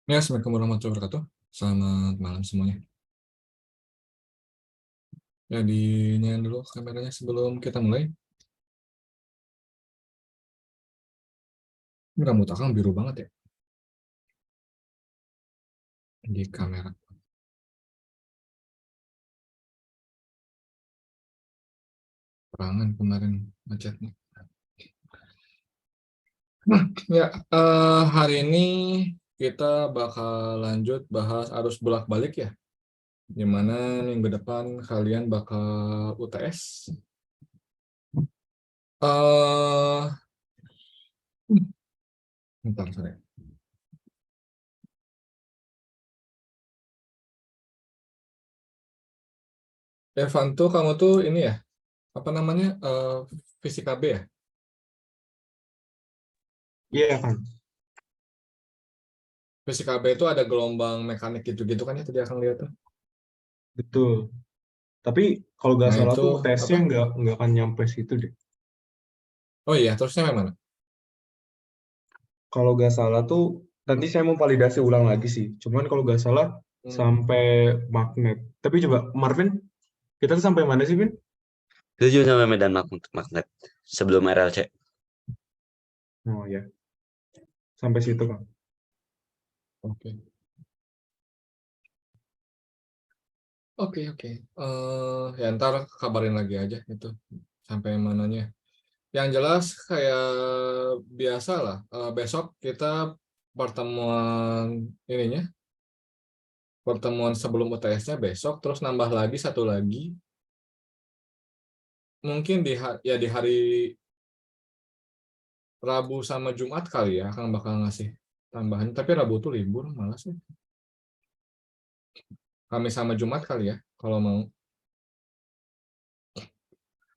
Ya, Assalamualaikum warahmatullahi wabarakatuh. Selamat malam semuanya. Ya, dinyalain dulu kameranya sebelum kita mulai. Ini rambut akang biru banget ya di kamera. Perangan kemarin macetnya. Nah, ya, hari ini kita bakal lanjut bahas arus bolak-balik ya. Dimana minggu depan kalian bakal UTS. Bentar, sorry. Evan tuh kamu tuh ini ya, apa namanya, fisika B ya? Iya kan, Fisika B itu ada gelombang mekanik gitu-gitu kan ya tadi akan lihat tuh. betul. Tapi kalau nggak Nah salah itu tuh apa? UTS-nya nggak akan nyampe situ deh. Oh iya, terusnya mana? Kalau nggak salah tuh nanti saya mau validasi ulang lagi sih. Cuman kalau nggak salah Hmm. sampai magnet. Tapi coba Marvin, kita tuh sampai mana sih, Vin? Itu juga sama medan magnet sebelum RLC. Oh ya, sampai situ kan. Oke. Oke. Ya ntar kabarin lagi aja itu sampai mananya. Yang jelas kayak biasa lah. Besok kita pertemuan ininya, pertemuan sebelum UTS-nya besok, terus nambah lagi satu lagi. Mungkin ya di hari Rabu sama Jumat kali ya, akan bakal ngasih tambahan. Tapi Rabu tuh libur, malas ya. Kamis sama Jumat kali ya, kalau mau.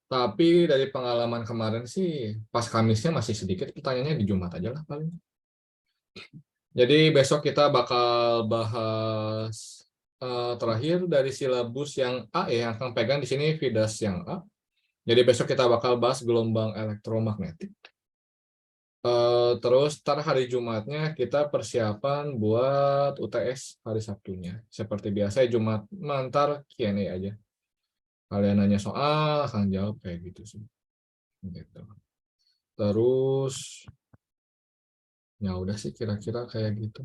Tapi dari pengalaman kemarin sih, pas Kamisnya masih sedikit, pertanyaannya di Jumat aja lah paling. Jadi besok kita bakal bahas terakhir dari silabus yang A ya, yang akan pegang di sini Vidas yang A. Jadi besok kita bakal bahas gelombang elektromagnetik. Terus ntar hari Jumatnya kita persiapan buat UTS hari Sabtunya. Seperti biasa Jumat ntar Q&A aja. Kalian nanya soal, akan jawab kayak gitu sih. Gitu. Terus ya udah sih kira-kira kayak gitu.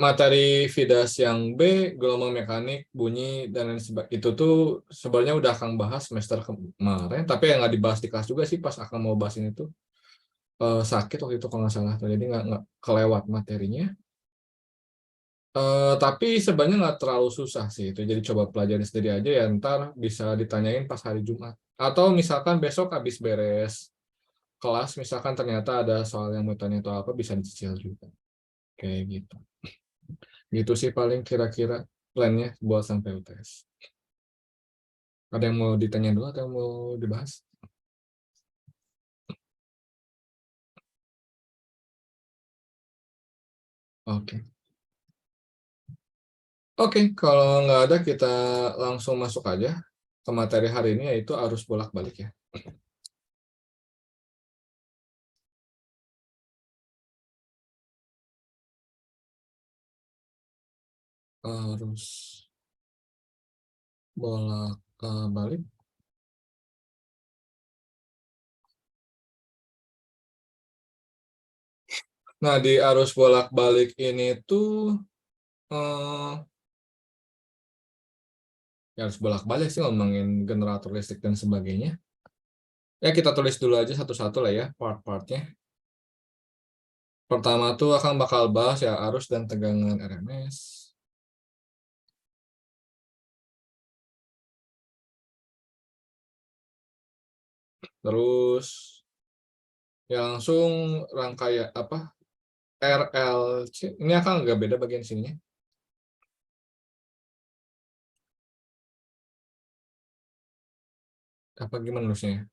Materi Vidas yang B, gelombang mekanik, bunyi, dan lain sebagainya. Itu tuh sebenarnya udah Kang bahas semester kemarin, tapi yang nggak dibahas di kelas juga sih pas akan mau bahas ini tuh sakit waktu itu kalau nggak salah. Jadi nggak kelewat materinya. Tapi sebenarnya nggak terlalu susah sih itu. Jadi coba pelajari sendiri aja ya, ntar bisa ditanyain pas hari Jumat. Atau misalkan besok habis beres kelas, misalkan ternyata ada soal yang mau tanya atau apa, bisa dicicil juga. Kayak gitu. Gitu sih paling kira-kira plannya buat sampai UTS. Ada yang mau ditanya dulu atau yang mau dibahas? Oke. Oke, kalau nggak ada kita langsung masuk aja ke materi hari ini yaitu arus bolak-balik ya. Arus bolak-balik. Nah, di arus bolak-balik ini tuh eh, ya harus bolak-balik sih ngomongin generator listrik dan sebagainya. Ya kita tulis dulu aja satu-satu lah ya part-partnya. Pertama tuh akan bakal bahas ya arus dan tegangan RMS. Terus ya langsung rangkaian apa RLC. Ini akan nggak beda bagian sininya. Apa gimana nulisnya?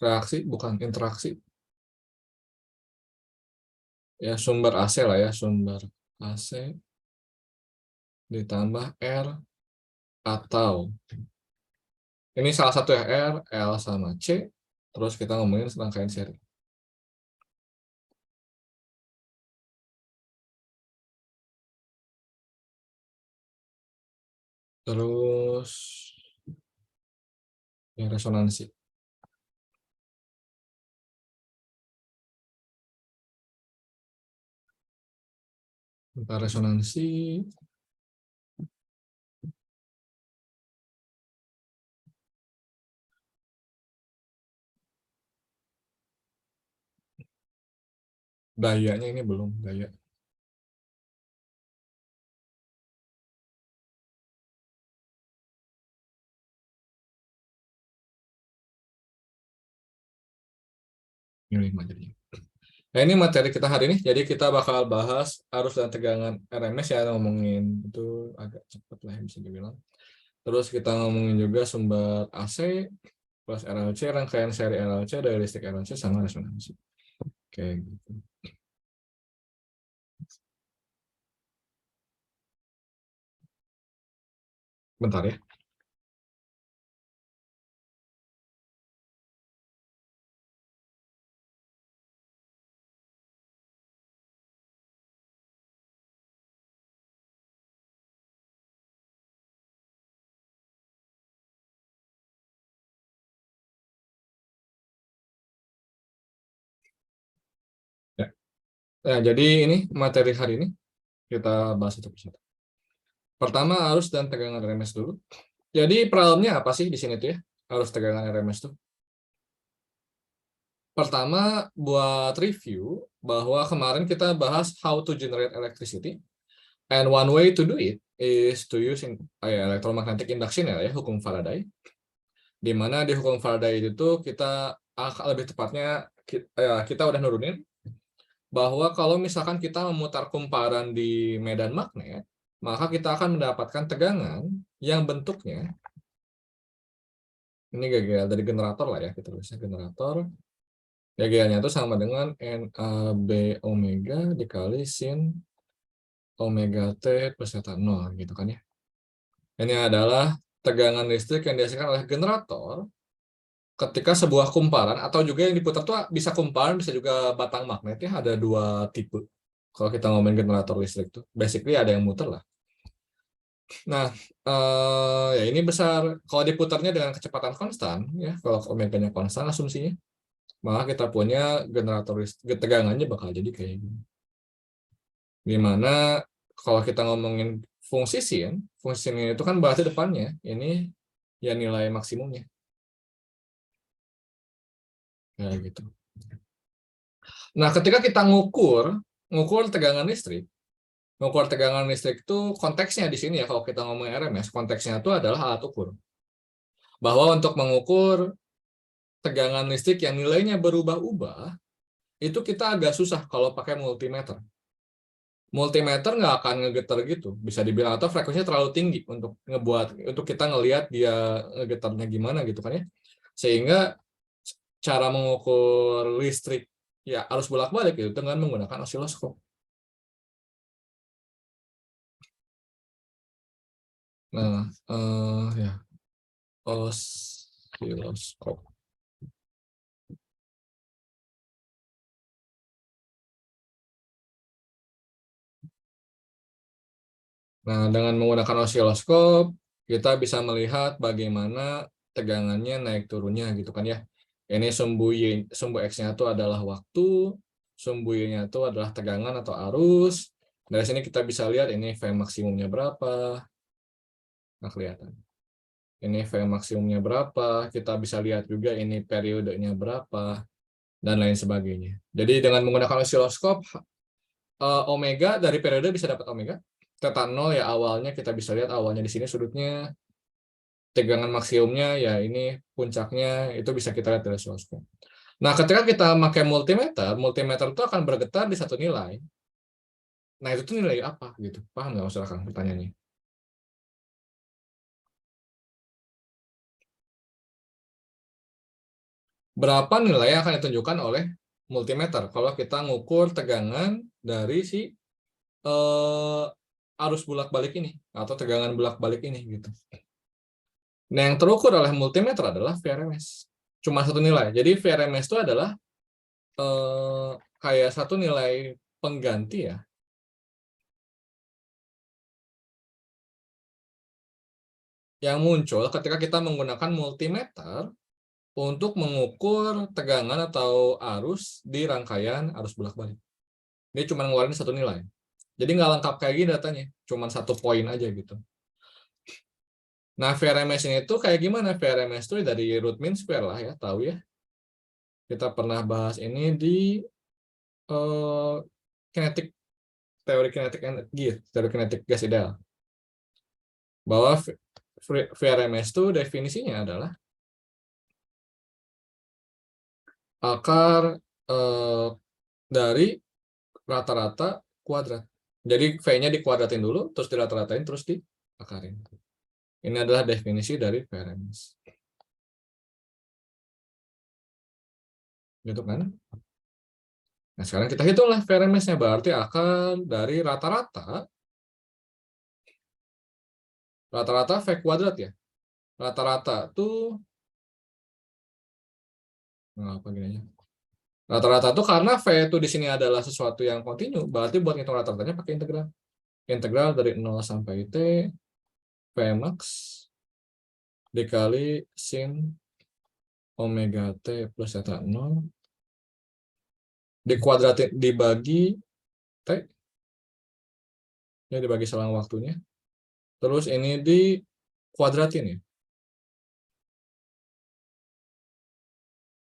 Reaksi bukan interaksi. Ya sumber AC lah ya, sumber AC ditambah R atau ini salah satu ya R, L sama C. Terus kita ngomongin rangkaian seri. Terus ya resonansi. Bentar, resonansi. Dayanya ini belum, daya. Ini materi. Nah, ini materi kita hari ini. Jadi kita bakal bahas arus dan tegangan RMS ya, ngomongin itu agak cepat lah bisa dibilang. Terus kita ngomongin juga sumber AC plus RLC, rangkaian seri RLC, daya listrik RLC sama resonansi. Oke, gitu. Bentar ya. Ya. Nah, jadi ini materi hari ini kita bahas satu persatu. Pertama, arus dan tegangan RMS dulu. Jadi problemnya apa sih di sini tuh ya? Arus tegangan RMS tuh. Pertama, buat review bahwa kemarin kita bahas how to generate electricity, and one way to do it is to use electromagnetic induction ya, hukum Faraday. Di mana di hukum Faraday itu kita lebih tepatnya kita udah nurunin bahwa kalau misalkan kita memutar kumparan di medan magnet, maka kita akan mendapatkan tegangan yang bentuknya ini GGL dari generator lah ya, kita tulisnya generator. GGL-nya itu sama dengan NAB omega dikali sin omega T plus theta 0 gitu kan ya. Ini adalah tegangan listrik yang dihasilkan oleh generator ketika sebuah kumparan, atau juga yang diputar tuh bisa kumparan, bisa juga batang magnet ya, ada dua tipe. Kalau kita ngomongin generator listrik tuh, basically ada yang muter lah. Nah, ya ini besar. Kalau diputarnya dengan kecepatan konstan, ya kalau omeganya konstan asumsinya, maka kita punya generator listrik, tegangannya bakal jadi kayak gini. Dimana kalau kita ngomongin fungsi sin itu kan berarti depannya ini ya nilai maksimumnya. Nah, gitu. Nah, ketika kita ngukur tegangan listrik itu konteksnya di sini ya, kalau kita ngomongin RMS, konteksnya itu adalah alat ukur. Bahwa untuk mengukur tegangan listrik yang nilainya berubah-ubah, itu kita agak susah kalau pakai multimeter. Multimeter nggak akan ngegetar gitu, bisa dibilang, atau frekuensinya terlalu tinggi untuk kita ngelihat dia ngegetarnya gimana gitu kan ya. Sehingga cara mengukur listrik ya harus bolak-balik gitu dengan menggunakan osiloskop. Nah, ya osiloskop. Nah, dengan menggunakan osiloskop, kita bisa melihat bagaimana tegangannya naik turunnya gitu kan ya. Ini sumbu X-nya itu adalah waktu, sumbu Y-nya itu adalah tegangan atau arus. Dari sini kita bisa lihat ini V maksimumnya berapa. Nah, kelihatan. Ini V maksimumnya berapa, kita bisa lihat juga ini periodenya berapa, dan lain sebagainya. Jadi dengan menggunakan osiloskop, omega dari periode bisa dapat omega. Theta 0 ya awalnya kita bisa lihat awalnya di sini sudutnya, tegangan maksimumnya ya ini puncaknya itu bisa kita lihat dari osiloskop. Nah, ketika kita pakai multimeter itu akan bergetar di satu nilai. Nah, itu tuh nilai apa gitu? Paham nggak masyarakat pertanyaannya? Berapa nilai yang akan ditunjukkan oleh multimeter kalau kita ngukur tegangan dari si arus bolak-balik ini atau tegangan bolak-balik ini gitu. Nah, yang terukur oleh multimeter adalah VRMS. Cuma satu nilai. Jadi VRMS itu adalah kayak satu nilai pengganti ya. yang muncul ketika kita menggunakan multimeter untuk mengukur tegangan atau arus di rangkaian arus bolak-balik. Dia cuma ngeluarin satu nilai. Jadi nggak lengkap kayak gini datanya, cuma satu poin aja gitu. Nah, VRMS ini tuh kayak gimana? VRMS itu dari root mean square lah ya, tahu ya. Kita pernah bahas ini di kinetik, teori kinetik energi, teori kinetik gas ideal. Bahwa VRMS itu definisinya adalah akar dari rata-rata kuadrat. Jadi V-nya dikuadratin dulu, terus dirata-ratain, terus diakarin. Ini adalah definisi dari VRMS. Gitu kan? Nah, sekarang kita hitunglah VRMS-nya. Berarti akar dari rata-rata V kuadrat ya. Rata-rata tuh apa gini aja. Rata-rata tuh karena V itu di sini adalah sesuatu yang kontinu, berarti buat ngitung rata-ratanya pakai integral. Integral dari 0 sampai T V max dikali sin omega T plus theta 0 dikuadratin dibagi T, ya dibagi selang waktunya. Terus ini dikuadratin ya.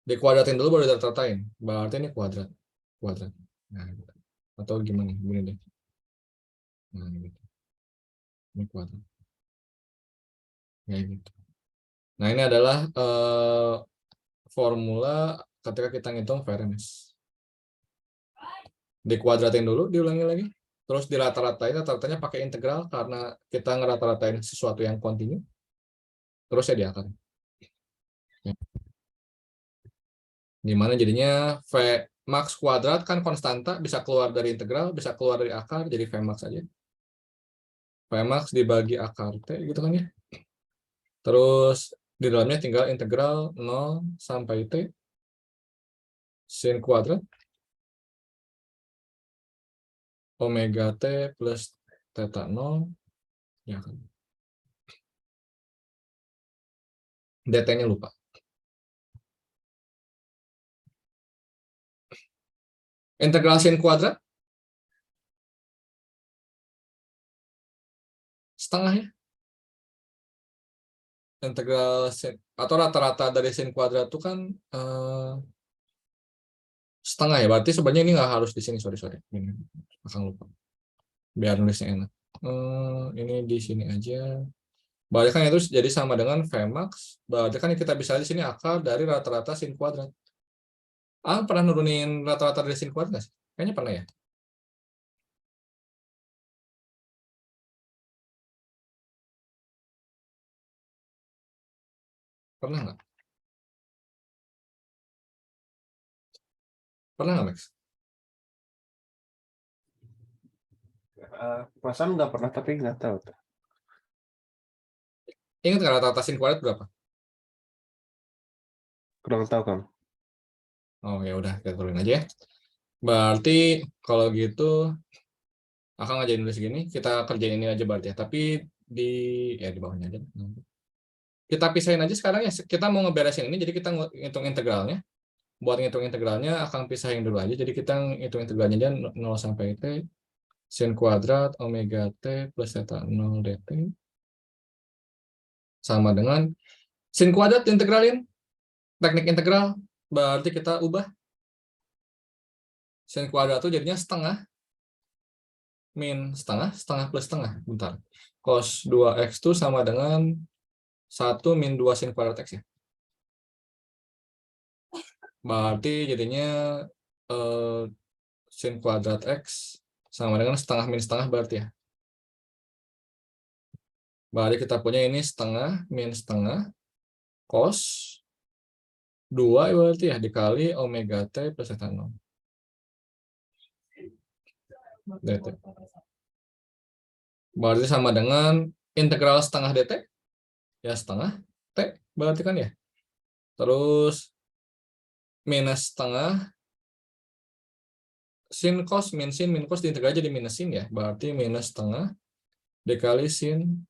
Dikuadratin dulu baru dirata-ratain. Berarti ini kuadrat. Nah, gitu. Atau gimana? Gini deh. Nah, gitu. Ini kuadrat. Kayak gitu. Nah, ini adalah formula ketika kita ngitung VRMS. Dikuadratin dulu, diulangi lagi. Terus dirata-ratain, rata-ratanya pakai integral karena kita ngerata-ratain sesuatu yang kontinu. Terus ya diakarin. Dimana jadinya V max kuadrat kan konstanta, bisa keluar dari integral, bisa keluar dari akar, jadi V max aja. V max dibagi akar T gitu kan ya. Terus di dalamnya tinggal integral 0 sampai T sin kuadrat omega T plus theta 0 ya kan. DT-nya lupa. Integral sin kuadrat setengah ya. Integral sin atau rata-rata dari sin kuadrat itu kan setengah ya. Berarti sebenarnya ini nggak harus di sini, sorry. Ini akan lupa. Biar nulisnya enak. Ini di sini aja. Berarti kan itu jadi sama dengan V max. Berarti kan kita bisa di sini akar dari rata-rata sin kuadrat. Pernah nurunin rata-rata dari sin kuadrat nggak sih? Kayaknya pernah ya. Pernah nggak? Pernah nggak, Max? Perasaan nggak pernah, tapi nggak tahu tuh. Ingat nggak rata-rata sin kuadrat berapa? Kurang tahu kan. Oh ya udah, kita turunin aja ya. Berarti kalau gitu akan ngajarin dulu segini, kita kerjain ini aja berarti ya. Tapi di bawahnya aja. Kita pisahin aja sekarang ya. Kita mau ngeberesin ini, jadi kita ngitung integralnya. Buat ngitung integralnya akan pisahin dulu aja. Jadi kita ngitung integralnya aja 0 sampai T sin kuadrat omega T plus theta 0 dt sama dengan sin kuadrat integralin. Teknik integral berarti kita ubah sin kuadrat itu jadinya setengah min setengah plus setengah. Bentar. Cos 2x itu sama dengan 1 min 2 sin kuadrat x ya. Berarti jadinya sin kuadrat x sama dengan setengah min setengah berarti ya. Berarti kita punya ini setengah min setengah cos 2 berarti ya dikali omega t plus theta 0 dt. Berarti sama dengan integral setengah dt ya setengah t berarti kan ya. Terus minus setengah sin cos min cos diintegral jadi minus sin ya. Berarti minus setengah dikali sin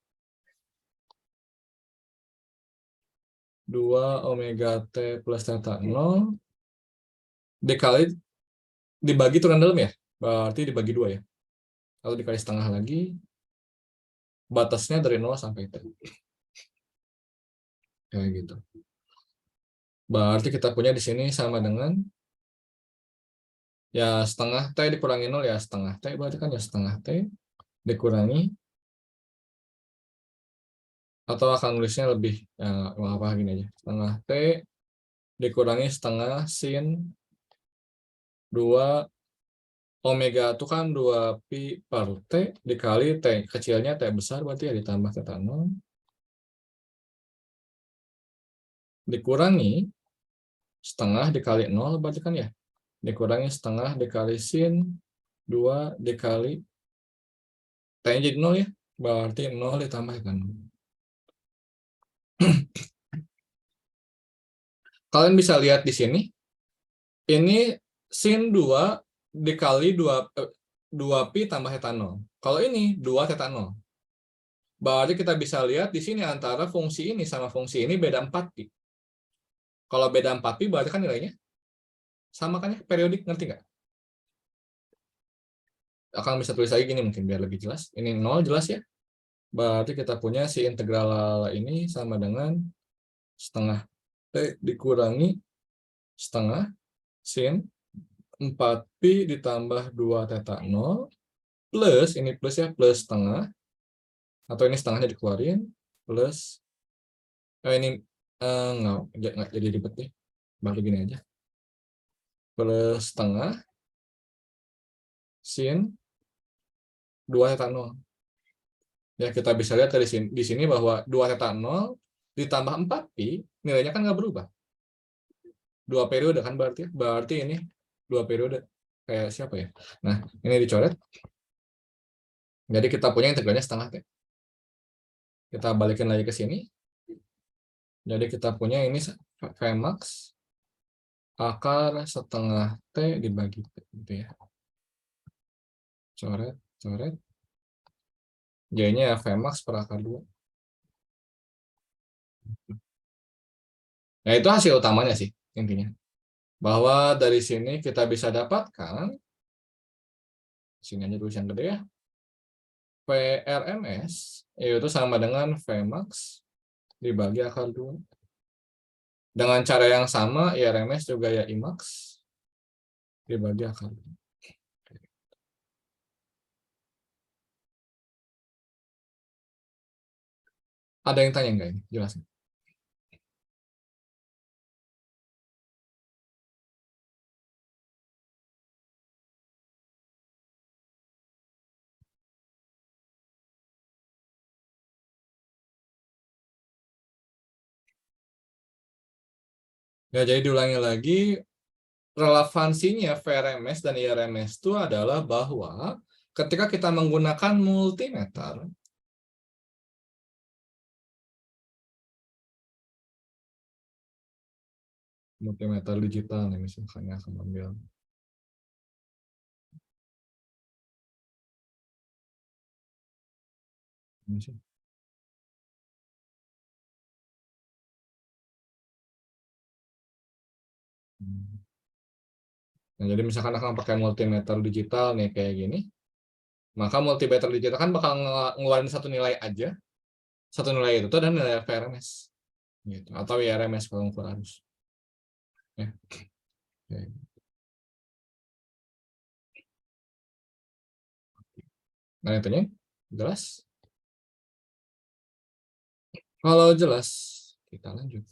2 omega T plus theta 0 dikali dibagi turun dalam ya. Berarti dibagi 2 ya. Lalu dikali setengah lagi. Batasnya dari 0 sampai T. Kayak gitu. Berarti kita punya di sini sama dengan ya setengah T dikurangi 0 ya setengah T. Berarti kan ya setengah T dikurangi. Atau akan nulisnya lebih ya, apa gini aja. Setengah T dikurangi setengah sin 2 omega itu kan 2 pi per T dikali T kecilnya T besar berarti ya ditambah theta 0 dikurangi setengah dikali 0 berarti kan ya dikurangi setengah dikali sin 2 dikali T-nya jadi 0 ya berarti 0 ditambahkan. Kalian bisa lihat di sini ini sin 2 dikali 2 pi tambah theta 0. Kalau ini 2 theta 0. Berarti kita bisa lihat di sini antara fungsi ini sama fungsi ini beda 4 pi. Kalau beda 4 pi berarti kan nilainya sama kan ya, periodik, ngerti nggak? Akan bisa tulis lagi gini mungkin biar lebih jelas. Ini 0 jelas ya. Berarti kita punya si integral ini sama dengan setengah T dikurangi setengah sin 4 pi ditambah 2 theta 0 plus ini plus ya plus setengah atau ini setengahnya dikeluarin plus ini nggak jadi ribet nih balik gini aja plus setengah sin 2 theta 0 ya kita bisa lihat dari sini di sini bahwa 2 theta 0 ditambah 4 pi nilainya kan nggak berubah 2 periode kan berarti ini 2 periode kayak siapa ya. Nah ini dicoret jadi kita punya integralnya setengah T. Kita balikin lagi ke sini. Jadi kita punya ini Vmax akar setengah T dibagi T. Gitu ya. Coret, coret. J-nya ya Vmax per akar 2. Nah itu hasil utamanya sih intinya. Bahwa dari sini kita bisa dapatkan, sini aja tulis yang gede ya, PRMS yaitu sama dengan Vmax dibagi akar 2. Dengan cara yang sama, IRMS juga ya Imax dibagi akar 2. Ada yang tanya nggak ini? Jelasin. Ya, jadi diulangi lagi, relevansinya VRMS dan IRMS itu adalah bahwa ketika kita menggunakan multimeter, digital nih misalnya akan ambil nah, jadi misalkan akan pakai multimeter digital nih kayak gini, maka multimeter digital kan bakal ngeluarin satu nilai aja, satu nilai itu tuh dan nilai VRMS gitu atau IRMS kalau ngukur arus ya. Nah intinya jelas. Kalau jelas kita lanjut.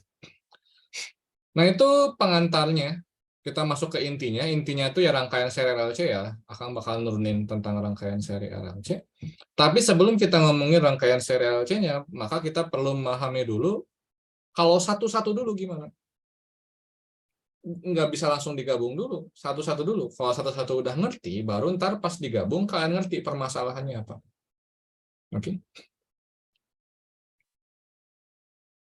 Nah itu pengantarnya. Kita masuk ke intinya. Intinya itu ya rangkaian seri RLC ya. Akan bakal nurunin tentang rangkaian seri RLC. Tapi sebelum kita ngomongin rangkaian seri RLC-nya, maka kita perlu memahami dulu kalau satu-satu dulu gimana. Nggak bisa langsung digabung dulu. Satu-satu dulu. Kalau satu-satu udah ngerti, baru ntar pas digabung kalian ngerti permasalahannya apa. Oke.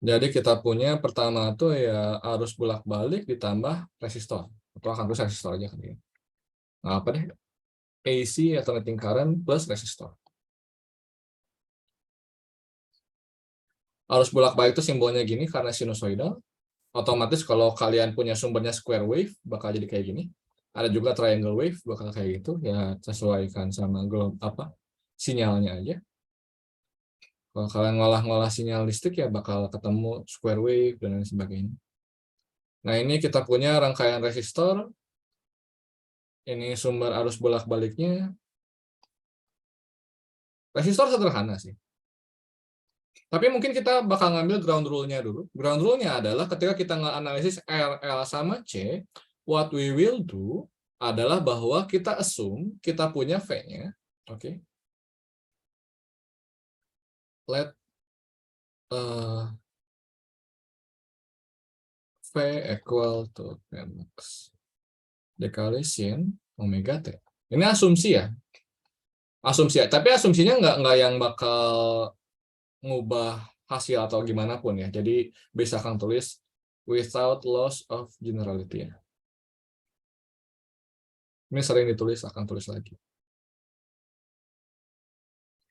Jadi kita punya pertama tuh ya arus bolak-balik ditambah resistor. Atau akan terus resistor aja kan ya. Nah, apa deh? AC atau alternating current plus resistor. Arus bolak-balik itu simbolnya gini karena sinusoidal. Otomatis kalau kalian punya sumbernya square wave bakal jadi kayak gini. Ada juga triangle wave bakal kayak gitu, ya sesuaikan sama sinyalnya aja. Kalau kalian ngolah-ngolah sinyal listrik ya bakal ketemu square wave dan lain sebagainya. Nah, ini kita punya rangkaian resistor. Ini sumber arus bolak-baliknya. Resistor sederhana sih. Tapi mungkin kita bakal ngambil ground rule-nya dulu. Ground rule-nya adalah ketika kita nge-analisis RL sama C, what we will do adalah bahwa kita assume kita punya V-nya. Oke. Let V equal to Vmax dikali sin omega T. Ini asumsi ya. Asumsi ya. Tapi asumsinya nggak yang bakal ngubah hasil atau gimana pun ya. Jadi bisa Kang tulis without loss of generality ya. Ini sering ditulis, akan tulis lagi.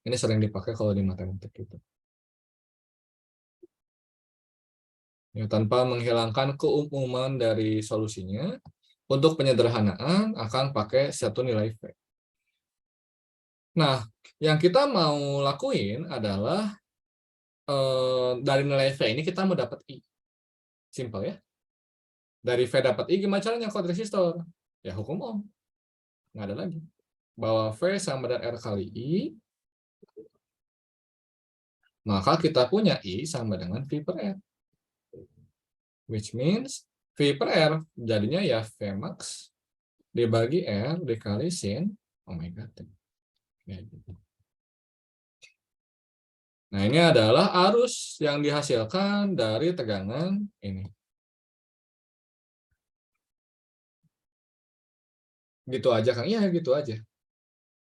Ini sering dipakai kalau di matematik gitu. Ya, tanpa menghilangkan keumuman dari solusinya, untuk penyederhanaan akan pakai satu nilai V. Nah, yang kita mau lakuin adalah dari nilai V ini kita mau dapat I. Simpel ya. Dari V dapat I, gimana caranya nyangkut resistor? Ya hukum Ohm. Nggak ada lagi. Bahwa V sama dengan R kali I, maka kita punya I sama dengan V per R. Which means V per R jadinya ya Vmax dibagi R dikali sin omega T. Nah, ini adalah arus yang dihasilkan dari tegangan ini. Gitu aja, Kang. Iya, gitu aja.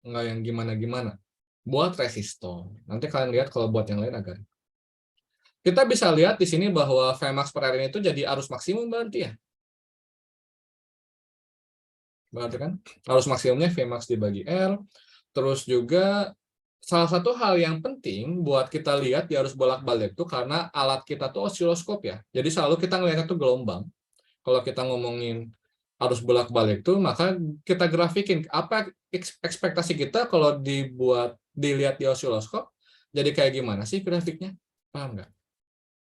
Nggak yang gimana-gimana. Buat resistor. Nanti kalian lihat kalau buat yang lain agak. Kita bisa lihat di sini bahwa Vmax per R ini itu jadi arus maksimum berarti ya. Berarti kan? Arus maksimumnya Vmax dibagi R. Terus juga salah satu hal yang penting buat kita lihat di arus bolak-balik itu karena alat kita tuh osiloskop ya. Jadi selalu kita ngelihatnya tuh gelombang. Kalau kita ngomongin arus bolak-balik tuh, maka kita grafikin apa ekspektasi kita kalau dilihat di osiloskop, jadi kayak gimana sih grafiknya? Paham nggak?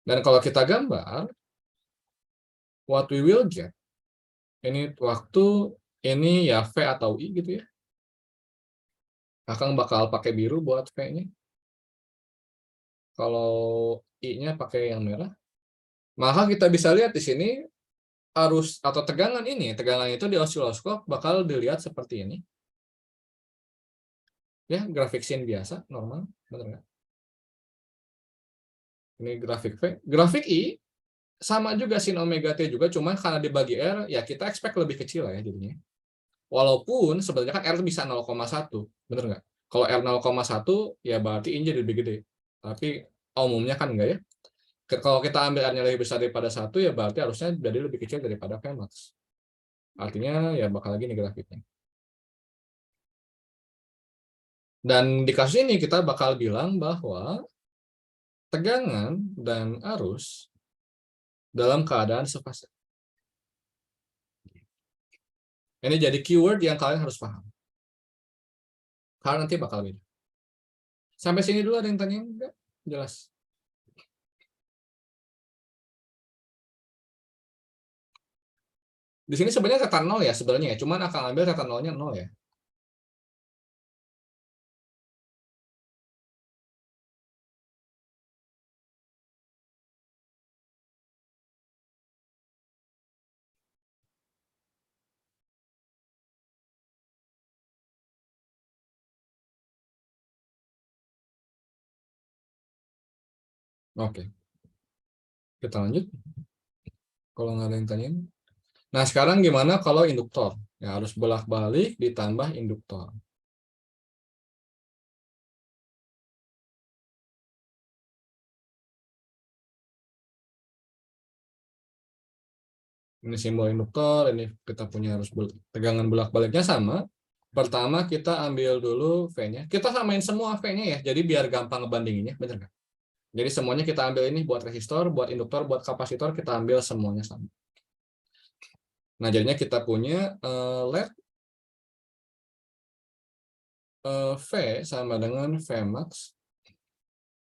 Dan kalau kita gambar, what we will get, ini waktu ini ya V atau I gitu ya. Akang bakal pakai biru buat V-nya. Kalau I-nya pakai yang merah. Maka kita bisa lihat di sini arus atau tegangan ini, tegangan itu di osiloskop bakal dilihat seperti ini. Ya, grafik sin biasa, normal, benar nggak? Ini grafik V. Grafik I sama juga sin omega T juga, cuman karena dibagi R, ya kita expect lebih kecil ya jadinya. Walaupun sebenarnya kan R bisa 0,1, bener nggak? Kalau R 0,1 ya berarti ini jadi lebih gede. Tapi umumnya kan enggak ya. Kalau kita ambil R-nya lebih besar daripada 1 ya berarti harusnya jadi lebih kecil daripada Vmax. Artinya ya bakal lagi nih grafiknya. Dan di kasus ini kita bakal bilang bahwa tegangan dan arus dalam keadaan sefase. Ini jadi keyword yang kalian harus paham. Karena nanti bakal beda. Sampai sini dulu ada yang tanya? Enggak? Jelas. Di sini sebenarnya kata 0 ya sebenarnya, cuman akan ambil kata 0-nya 0 ya. Oke. Kita lanjut. Kalau nggak ada yang tanyain. Nah, sekarang gimana kalau induktor? Ya, harus bolak-balik ditambah induktor. Ini simbol induktor, ini kita punya harus tegangan bolak-baliknya sama. Pertama kita ambil dulu V-nya. Kita samain semua V-nya ya, jadi biar gampang ngebandinginnya, bener nggak? Jadi semuanya kita ambil ini buat resistor, buat induktor, buat kapasitor, kita ambil semuanya sama. Nah, jadinya kita punya LED V sama dengan V max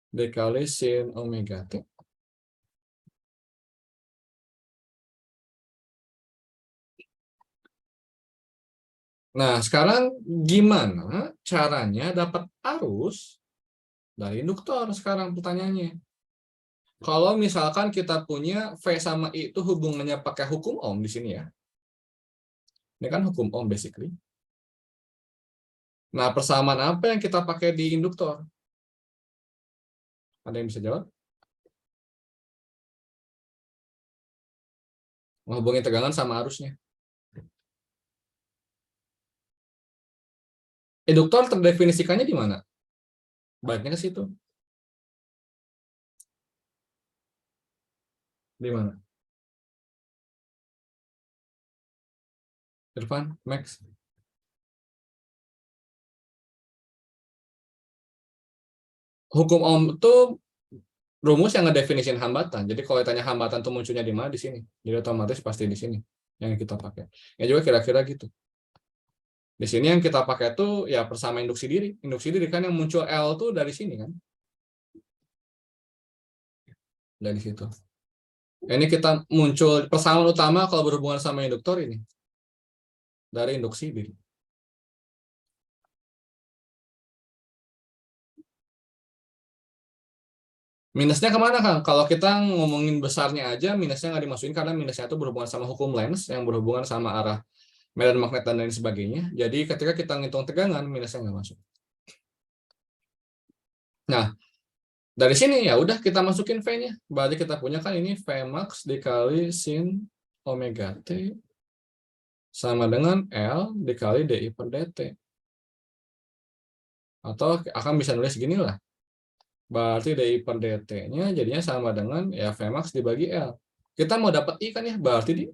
dikali sin omega T. Nah, sekarang gimana caranya dapat arus dari induktor sekarang pertanyaannya. Kalau misalkan kita punya V sama I itu hubungannya pakai hukum Ohm di sini ya. Ini kan hukum Ohm basically. Nah, persamaan apa yang kita pakai di induktor? Ada yang bisa jawab? Menghubungi tegangan sama arusnya. Induktor terdefinisikannya di mana? Baiknya ke situ. Di mana? Irfan, Max. Hukum Ohm itu rumus yang ngedefinisin hambatan. Jadi kalau ditanya hambatan itu munculnya di mana, di sini. Jadi otomatis pasti di sini yang kita pakai. Ya juga kira-kira gitu. Di sini yang kita pakai itu ya persamaan induksi diri. Induksi diri kan yang muncul L tuh dari sini kan. Dari situ. Ini kita muncul persamaan utama kalau berhubungan sama induktor ini. Dari induksi diri. Minusnya kemana, Kang? Kalau kita ngomongin besarnya aja, minusnya nggak dimasukin karena minusnya itu berhubungan sama hukum Lenz, yang berhubungan sama arah medan magnet dan lain sebagainya. Jadi ketika kita ngitung tegangan, minusnya nggak masuk. Nah, dari sini ya udah kita masukin V-nya. Berarti kita punya kan ini V max dikali sin omega T sama dengan L dikali DI per DT. Atau akan bisa nulis gini lah. Berarti DI per DT-nya jadinya sama dengan ya Vmax dibagi L. Kita mau dapat I kan ya, berarti di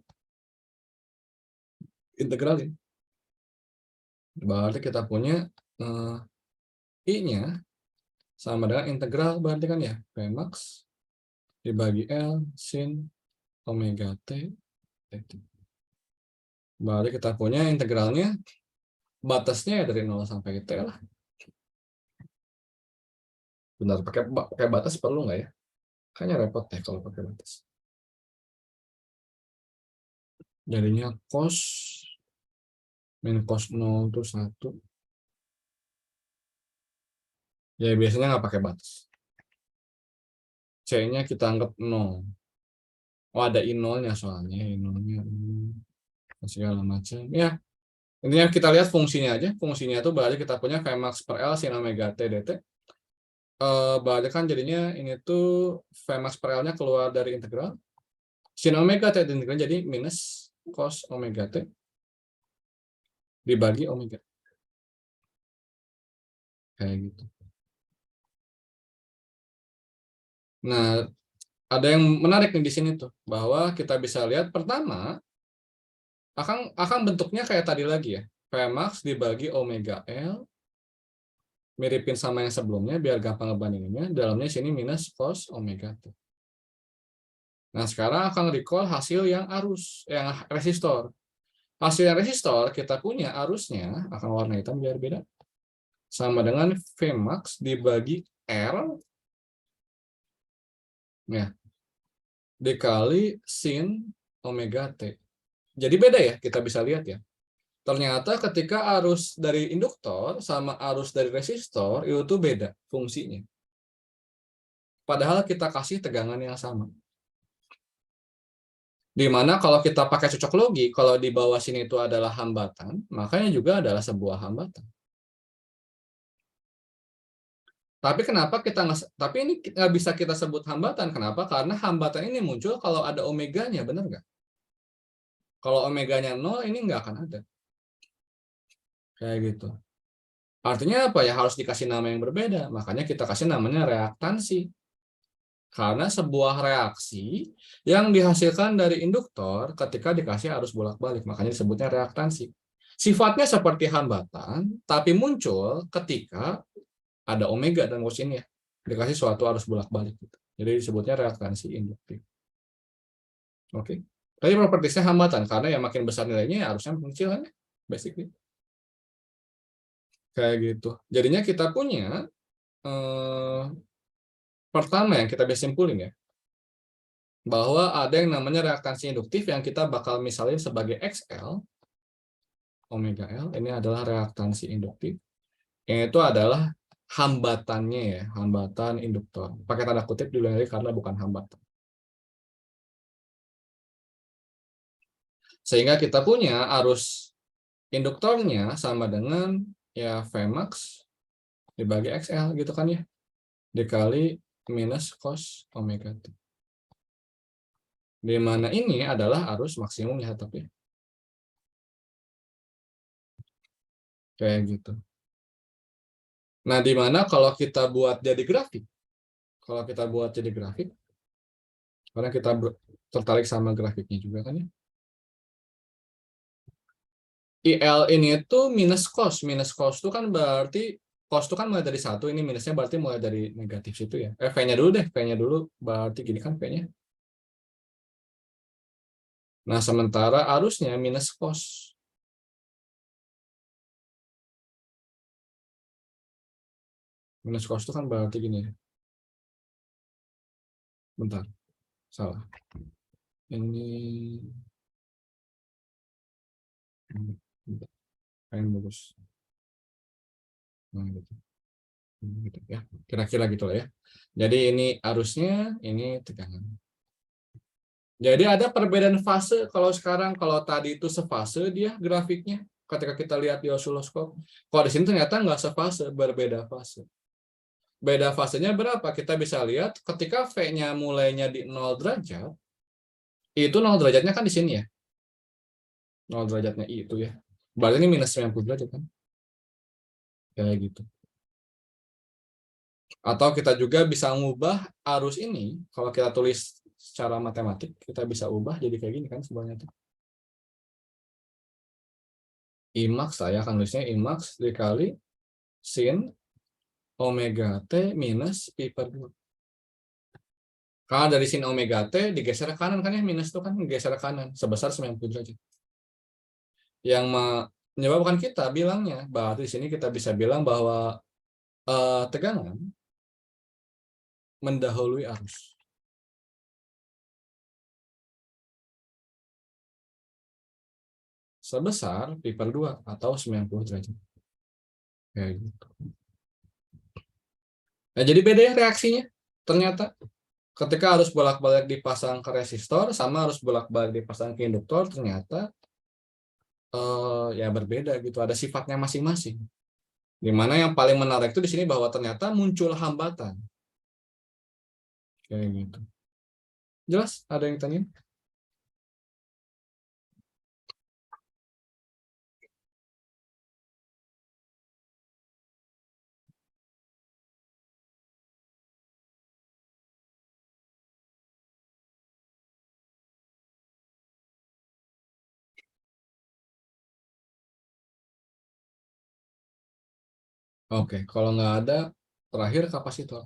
integralin. Berarti kita punya I-nya sama dengan integral, berarti kan ya Vmax dibagi L sin omega T dt. Berarti kita punya integralnya, batasnya ya dari 0 sampai T lah. Benar, pakai batas perlu nggak ya? Kayaknya repot deh kalau pakai batas. Jadinya cos min cos 0 itu 1. Ya biasanya nggak pakai batas. C-nya kita anggap 0. Oh ada I0-nya soalnya. I0-nya segala macam. Ya, intinya kita lihat fungsinya aja. Fungsinya itu berarti kita punya Vmax per L sin omega T dt. Berarti kan jadinya ini tuh Vmax per L-nya keluar dari integral. Sin omega T integral jadi minus cos omega T dibagi omega. Kayak gitu. Nah, ada yang menarik nih di sini tuh, bahwa kita bisa lihat pertama akan bentuknya kayak tadi lagi ya. Vmax dibagi omega L miripin sama yang sebelumnya biar gampang ngebandinginnya. Dalamnya sini minus cos omega T. Nah, sekarang akan recall hasil yang arus, yang resistor. Hasil yang resistor kita punya arusnya akan warna hitam biar beda. Sama dengan Vmax dibagi R ya, dikali sin omega T. Jadi beda ya, kita bisa lihat ya. Ternyata ketika arus dari induktor sama arus dari resistor itu tuh beda fungsinya. Padahal kita kasih tegangan yang sama. Dimana kalau kita pakai cocok logi, kalau di bawah sini itu adalah hambatan, makanya juga adalah sebuah hambatan. Tapi kenapa kita tapi ini nggak bisa kita sebut hambatan? Kenapa? Karena hambatan ini muncul kalau ada omeganya, benar nggak? Kalau omeganya 0, ini nggak akan ada. Kayak gitu. Artinya apa ya? Harus dikasih nama yang berbeda. Makanya kita kasih namanya reaktansi. Karena sebuah reaksi yang dihasilkan dari induktor ketika dikasih arus bolak-balik. Makanya disebutnya reaktansi. Sifatnya seperti hambatan, tapi muncul ketika ada omega dan cos ini ya. dikasih suatu arus bolak-balik gitu. Jadi disebutnya reaktansi induktif. Oke. Tapi propertisnya hambatan karena yang makin besar nilainya ya harusnya makin kecil kan ya, basically. Kayak gitu. Jadinya kita punya pertama yang kita bisa simpulin ya, bahwa ada yang namanya reaktansi induktif yang kita bakal misalin sebagai XL, omega L, ini adalah reaktansi induktif. Yang itu adalah hambatannya ya, hambatan induktor. Pakai tanda kutip dulu lagi karena bukan hambatan. Sehingga kita punya arus induktornya sama dengan ya Vmax dibagi XL gitu kan ya. Dikali minus cos omega T. Di mana ini adalah arus maksimumnya tapi kayak gitu. Nah, di mana kalau kita buat jadi grafik, karena kita tertarik sama grafiknya juga kan ya. IL ini itu minus cos itu kan berarti cos itu kan mulai dari 1, ini minusnya berarti mulai dari negatif situ ya. V-nya dulu deh, V-nya dulu berarti gini kan V-nya. Nah, sementara arusnya minus cos. Minus cos itu kan berarti gini ya. Bentar, salah. Ini yang bagus. Nah, gitu. Gitu ya. Kira-kira gitu lah ya. Jadi ini arusnya, ini tegangan. Jadi ada perbedaan fase kalau sekarang, kalau tadi itu sefase dia grafiknya ketika kita lihat di osiloskop. Kalau di sini ternyata nggak sefase, berbeda fase. Beda fasenya berapa? Kita bisa lihat ketika V-nya mulainya di 0 derajat, itu 0 derajatnya kan di sini ya. 0 derajatnya itu ya. Berarti ini minus 90 derajat kan. Kayak gitu. Atau kita juga bisa ngubah arus ini, kalau kita tulis secara matematik, kita bisa ubah jadi kayak gini kan sebenarnya. Imax, saya akan tulisnya Imax dikali sin omega T minus pi per 2. Karena dari sin omega T digeser ke kanan kan ya, minus itu kan digeser ke kanan sebesar 90 derajat. Yang menyebabkan kita bilangnya, berarti di sini kita bisa bilang bahwa tegangan mendahului arus. Sebesar pi per 2 atau 90 derajat. Kayak gitu. Nah, jadi beda ya reaksinya. Ternyata ketika harus bolak-balik dipasang ke resistor sama harus bolak-balik dipasang ke induktor, ternyata ya berbeda gitu. Ada sifatnya masing-masing. Dimana yang paling menarik itu di sini bahwa ternyata muncul hambatan. Kayak gitu. Jelas? Ada yang tanya? Oke, kalau nggak ada, terakhir kapasitor.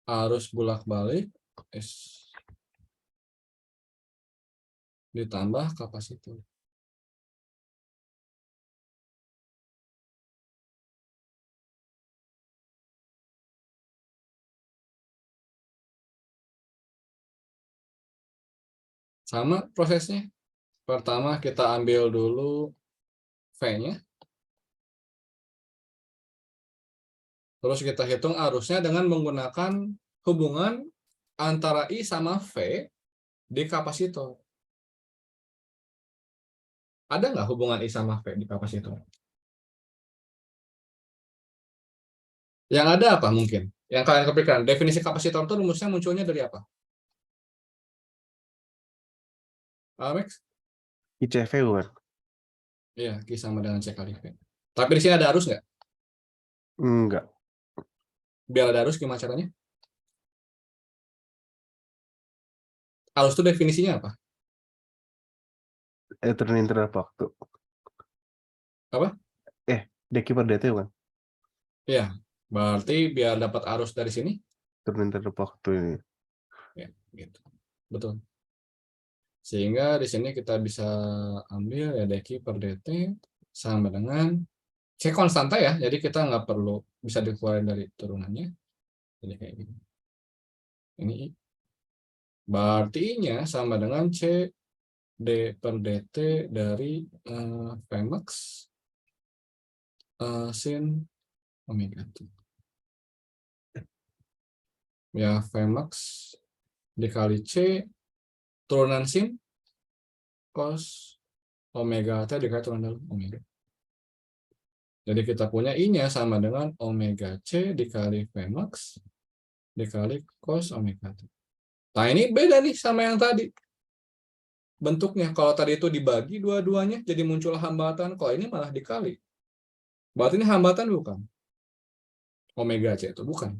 Arus bolak-balik ditambah kapasitor. Sama prosesnya. Pertama kita ambil dulu V-nya. Terus kita hitung arusnya dengan menggunakan hubungan antara I sama V di kapasitor. Ada nggak hubungan I sama V di kapasitor? Yang ada apa mungkin? Yang kalian kepikiran, definisi kapasitor itu rumusnya munculnya dari apa? Alex? ICV bukan? Iya, Q sama dengan C kali V. Tapi di sini ada arus nggak? Enggak. Biar ada arus gimana caranya? Arus itu definisinya apa? Turning terhadap waktu. Apa? Dq per dt bukan? Iya, Berarti biar dapat arus dari sini, Turun terhadap waktu ini. ya, gitu. Betul. Sehingga di sini kita bisa ambil ya dq per dt sama dengan C konstanta ya, jadi kita nggak perlu bisa dikeluarin dari turunannya. Jadi kayak gini. Ini I. Berarti I-nya sama dengan C d per dt dari Vmax sin omega t. Ya, Vmax dikali C turunan sin cos omega t dikali turunan dalam omega. Jadi kita punya I-nya sama dengan omega C dikali Vmax dikali cos omega t. Nah, ini beda nih sama yang tadi. Bentuknya, kalau tadi itu dibagi dua-duanya, jadi muncul hambatan. Kalau ini malah dikali. Berarti ini hambatan bukan? Omega C itu bukan.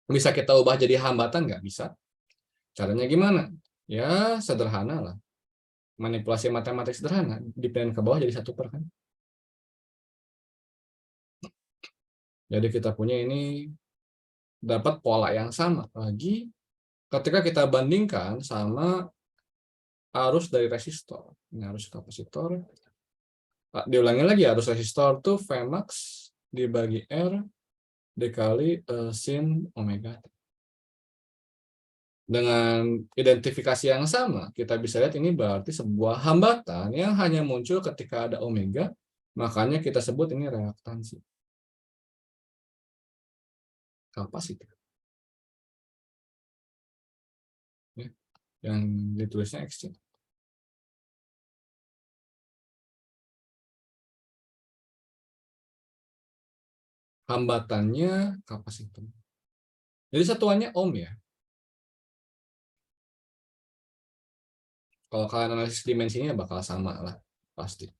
Bisa kita ubah jadi hambatan nggak? Bisa. Caranya gimana? Ya, sederhana lah. Manipulasi matematik sederhana. Dipindahin ke bawah jadi 1/. Kan? Jadi kita punya ini dapat pola yang sama lagi ketika kita bandingkan sama arus dari resistor. Ini arus kapasitor. Diulangi lagi, arus resistor tuh Vmax dibagi R dikali sin omega t. Dengan identifikasi yang sama, kita bisa lihat ini berarti sebuah hambatan yang hanya muncul ketika ada omega, makanya kita sebut ini reaktansi. Kapasitor. Ya, yang ditulisnya X. Hambatannya kapasitor. Jadi satuannya ohm ya. Kalau kalian analisis dimensinya bakal sama lah, pasti.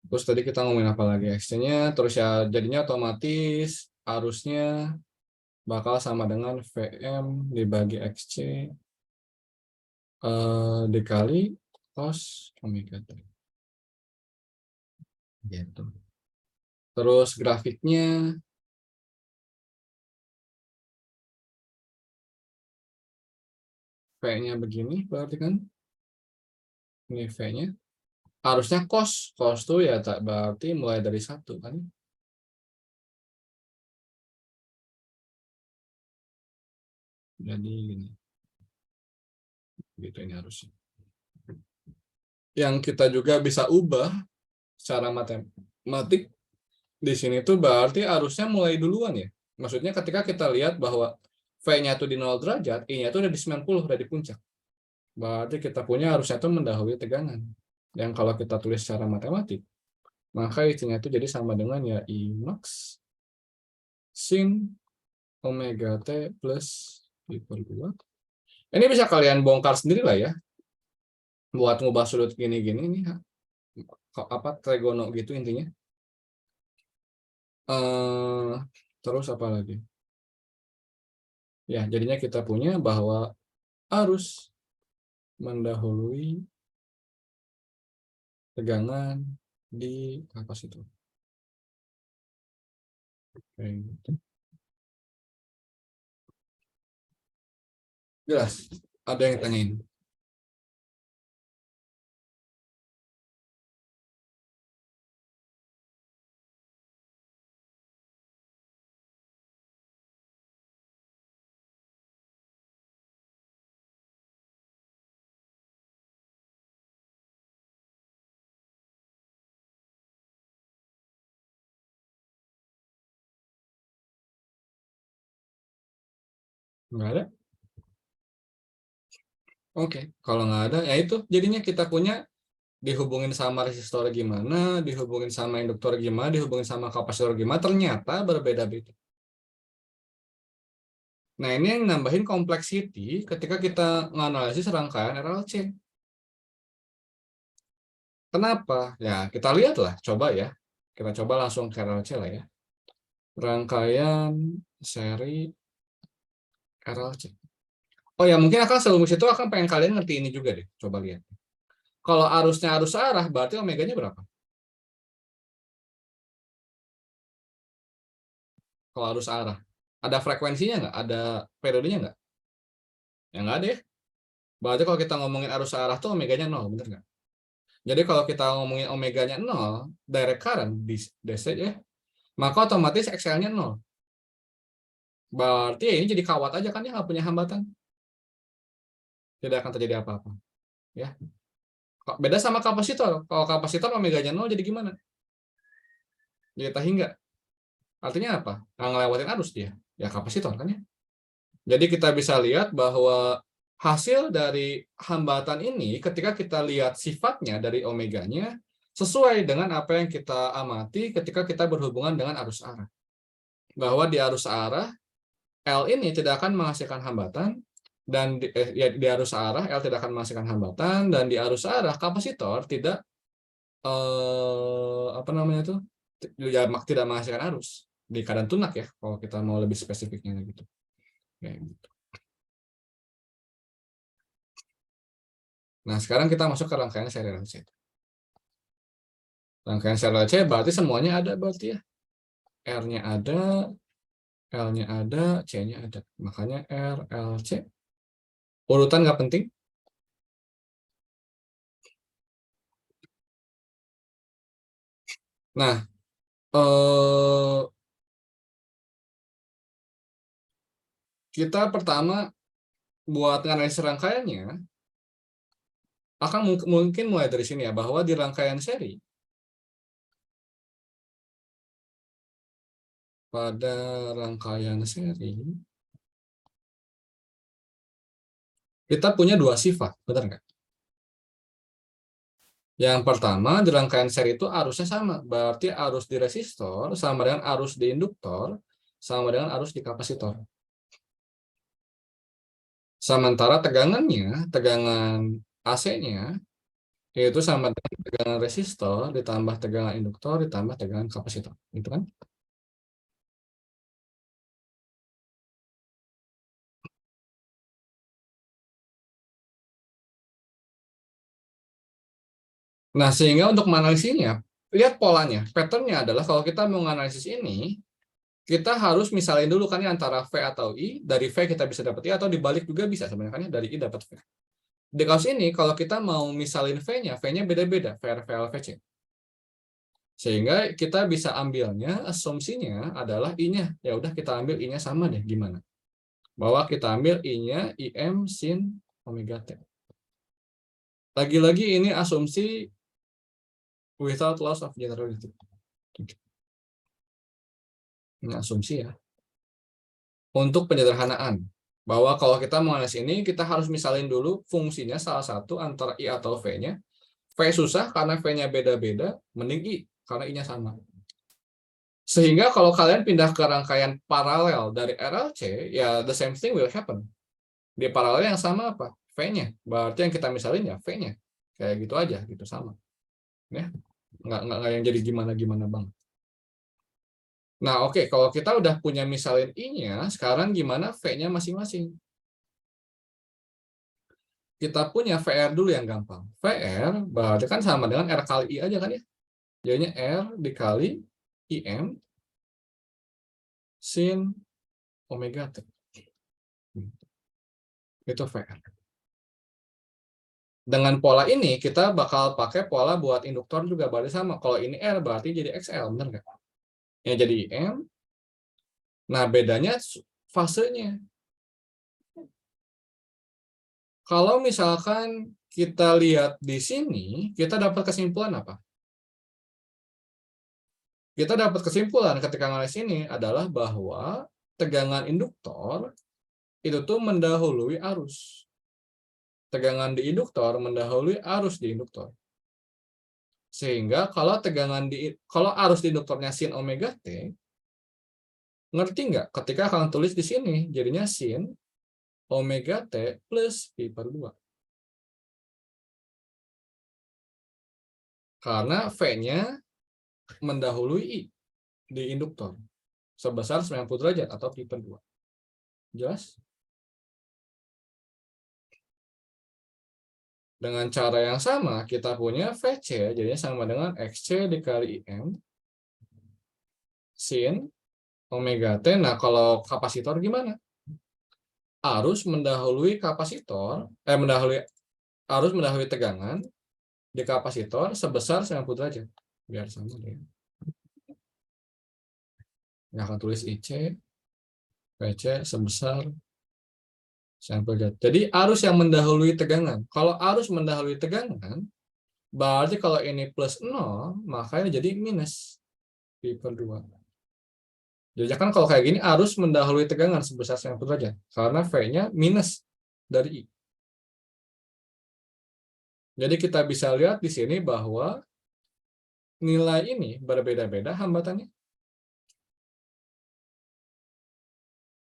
Terus tadi kita ngomongin apa lagi? X-nya, terus ya jadinya otomatis arusnya bakal sama dengan Vm dibagi Xc dikali cos omega t. Gitu. Terus grafiknya V-nya begini, berarti kan ini V-nya. Harusnya cos tuh ya tak berarti mulai dari 1 kan. Jadi gini. Gitu ini harusnya. Yang kita juga bisa ubah secara matematik di sini tuh berarti arusnya mulai duluan ya. Maksudnya ketika kita lihat bahwa V-nya tuh di 0 derajat, I-nya tuh udah di 90, udah di puncak. Berarti kita punya arusnya tuh mendahului tegangan. Yang kalau kita tulis secara matematik, maka isinya itu jadi sama dengan ya I max sin omega t plus I per 2. Ini bisa kalian bongkar sendiri lah ya. Buat ngubah sudut gini-gini nih. Apa trigono gitu intinya. Terus apa lagi? Ya, jadinya kita punya bahwa arus mendahului tegangan di kapasitor. Jelas? Ada yang tanyain? Nggak ada? Oke, kalau nggak ada, ya itu jadinya kita punya dihubungin sama resistor gimana, dihubungin sama induktor gimana, dihubungin sama kapasitor gimana, ternyata berbeda-beda. Nah, ini yang nambahin complexity ketika kita menganalisis rangkaian RLC. Kenapa? Ya, kita lihatlah, coba ya. Kita coba langsung ke RLC lah ya. Rangkaian seri RLC. Oh ya, mungkin akan sebelum itu akan pengen kalian ngerti ini juga deh. Coba lihat. Kalau arusnya arus arah, berarti omeganya berapa? kalau arus arah? Ada frekuensinya nggak? Ada periodenya nggak? Ya nggak ada ya. Berarti kalau kita ngomongin arus arah tuh omeganya 0, bener nggak? Jadi kalau kita ngomongin omeganya 0, direct current di DC ya, maka otomatis XL-nya 0. Berarti ya ini jadi kawat aja kan ya, nggak punya hambatan. Tidak akan terjadi apa-apa. Ya. Beda sama kapasitor. Kalau kapasitor omeganya 0 jadi gimana? Jadi tahi nggak? Artinya apa? Nggak ngelewatin arus dia. Ya kapasitor kan ya. Jadi kita bisa lihat bahwa hasil dari hambatan ini ketika kita lihat sifatnya dari omeganya sesuai dengan apa yang kita amati ketika kita berhubungan dengan arus arah. Bahwa di arus arah L ini tidak akan menghasilkan hambatan dan di arus arah L tidak akan menghasilkan hambatan dan di arus arah kapasitor tidak tidak menghasilkan arus di keadaan tunak ya kalau kita mau lebih spesifiknya gitu. Kayak gitu. Nah, sekarang kita masuk ke rangkaian serial C. Rangkaian serial C berarti semuanya ada berarti ya. R-nya ada, L-nya ada, C-nya ada. Makanya R, L, C. Urutan nggak penting. Nah, kita pertama buat nganalisis rangkaiannya akan mungkin mulai dari sini ya, bahwa di rangkaian seri pada rangkaian seri kita punya dua sifat, benar nggak? Yang pertama, di rangkaian seri itu arusnya sama, berarti arus di resistor sama dengan arus di induktor sama dengan arus di kapasitor. Sementara tegangannya, tegangan AC-nya itu sama dengan tegangan resistor ditambah tegangan induktor ditambah tegangan kapasitor, gitu kan? Nah, sehingga untuk menganalisinya, lihat polanya. Patternnya adalah kalau kita mau menganalisis ini, kita harus misalin dulu kan ya antara V atau I. Dari V kita bisa dapat I atau dibalik juga bisa sebenarnya kan ya, dari I dapat V. Di kasus ini, kalau kita mau misalin V-nya beda-beda, VR, VL, VC. Sehingga kita bisa ambilnya, asumsinya adalah I-nya. Ya udah kita ambil I-nya sama deh, gimana? Bahwa kita ambil I-nya IM sin omega T. Lagi-lagi ini asumsi without loss of generality. Ini asumsi ya. Untuk penyederhanaan, bahwa kalau kita menganalisis ini, kita harus misalin dulu fungsinya salah satu antara I atau V-nya. V susah karena V-nya beda-beda, mending I, karena I-nya sama. Sehingga kalau kalian pindah ke rangkaian paralel dari RLC, ya the same thing will happen. Di paralel yang sama apa? V-nya. Berarti yang kita misalin ya V-nya. Kayak gitu aja, gitu sama. Ya. Nggak yang jadi gimana-gimana bang. Nah, oke, kalau kita udah punya misalin I-nya, sekarang gimana V-nya masing-masing? Kita punya VR dulu yang gampang. VR berarti kan sama dengan R kali I aja kan ya? Jadinya R dikali IM sin omega T. Itu VR. Dengan pola ini, kita bakal pakai pola buat induktor juga berarti sama. Kalau ini R berarti jadi XL, benar nggak? Ya jadi IM. Nah, bedanya fasenya. Kalau misalkan kita lihat di sini, kita dapat kesimpulan apa? Kita dapat kesimpulan ketika analisis ini adalah bahwa tegangan induktor itu tuh mendahului arus. Tegangan di induktor mendahului arus di induktor. Sehingga kalau arus di induktornya sin omega T, ngerti nggak? Ketika kalian tulis di sini, jadinya sin omega T plus pi per 2. Karena V-nya mendahului I di induktor sebesar 90 derajat atau pi per 2. Jelas? Dengan cara yang sama, kita punya VC, jadinya sama dengan XC dikali IM sin omega T. Nah, kalau kapasitor gimana? Arus mendahului kapasitor, arus mendahului tegangan di kapasitor sebesar 90 derajat. Biar sama deh. Yang akan tulis IC, PC sebesar 90 derajat. Jadi arus yang mendahului tegangan. Kalau arus mendahului tegangan, berarti kalau ini plus 0, makanya jadi minus Pi per 2. Jadi kan kalau kayak gini arus mendahului tegangan sebesar 90 derajat. Karena V-nya minus dari I. Jadi kita bisa lihat di sini bahwa nilai ini berbeda-beda hambatannya.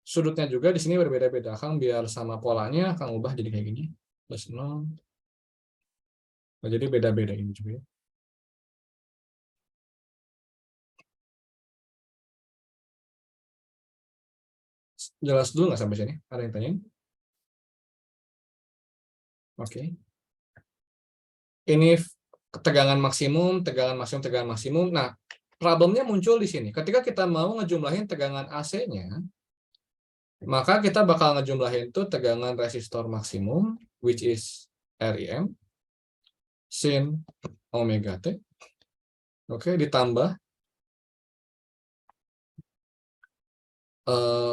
Sudutnya juga di sini berbeda-beda. Kang biar sama polanya, Kang ubah jadi kayak gini. Plus 0. Nah, jadi beda-beda ini juga ya. Jelas dulu nggak sampai sini? Ada yang tanyain? Oke. Ini tegangan maksimum, tegangan maksimum, tegangan maksimum. Nah, problemnya muncul di sini. Ketika kita mau ngejumlahin tegangan AC-nya, maka kita bakal ngejumlahin tuh tegangan resistor maksimum, which is RIM, sin omega T. Oke, ditambah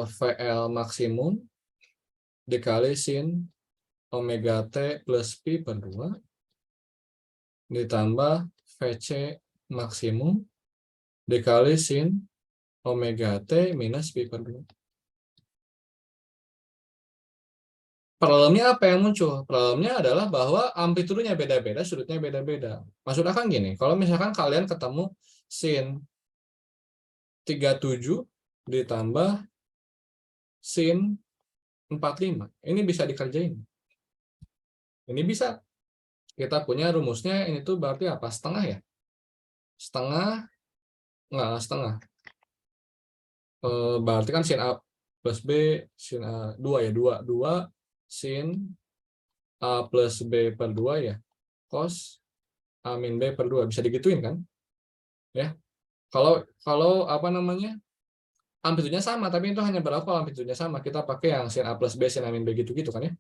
VL maksimum dikali sin omega T plus Pi per 2 ditambah VC maksimum dikali sin omega T minus Pi per 2. Problemnya apa yang muncul? Problemnya adalah bahwa amplitudenya beda-beda, sudutnya beda-beda. Maksud akang gini, kalau misalkan kalian ketemu sin 37 ditambah sin 45, ini bisa dikerjain. Ini bisa. Kita punya rumusnya, ini tuh berarti apa? Setengah ya? Setengah, enggak setengah. Berarti kan sin A plus B, sin A 2 ya, 2 sin A plus B per 2 ya, cos A min B per 2. Bisa digituin kan? Ya. Kalau apa namanya? Amplitudenya sama, tapi itu hanya berapa amplitudenya sama. Kita pakai yang sin A plus B, sin A min B gitu-gitu kan ya.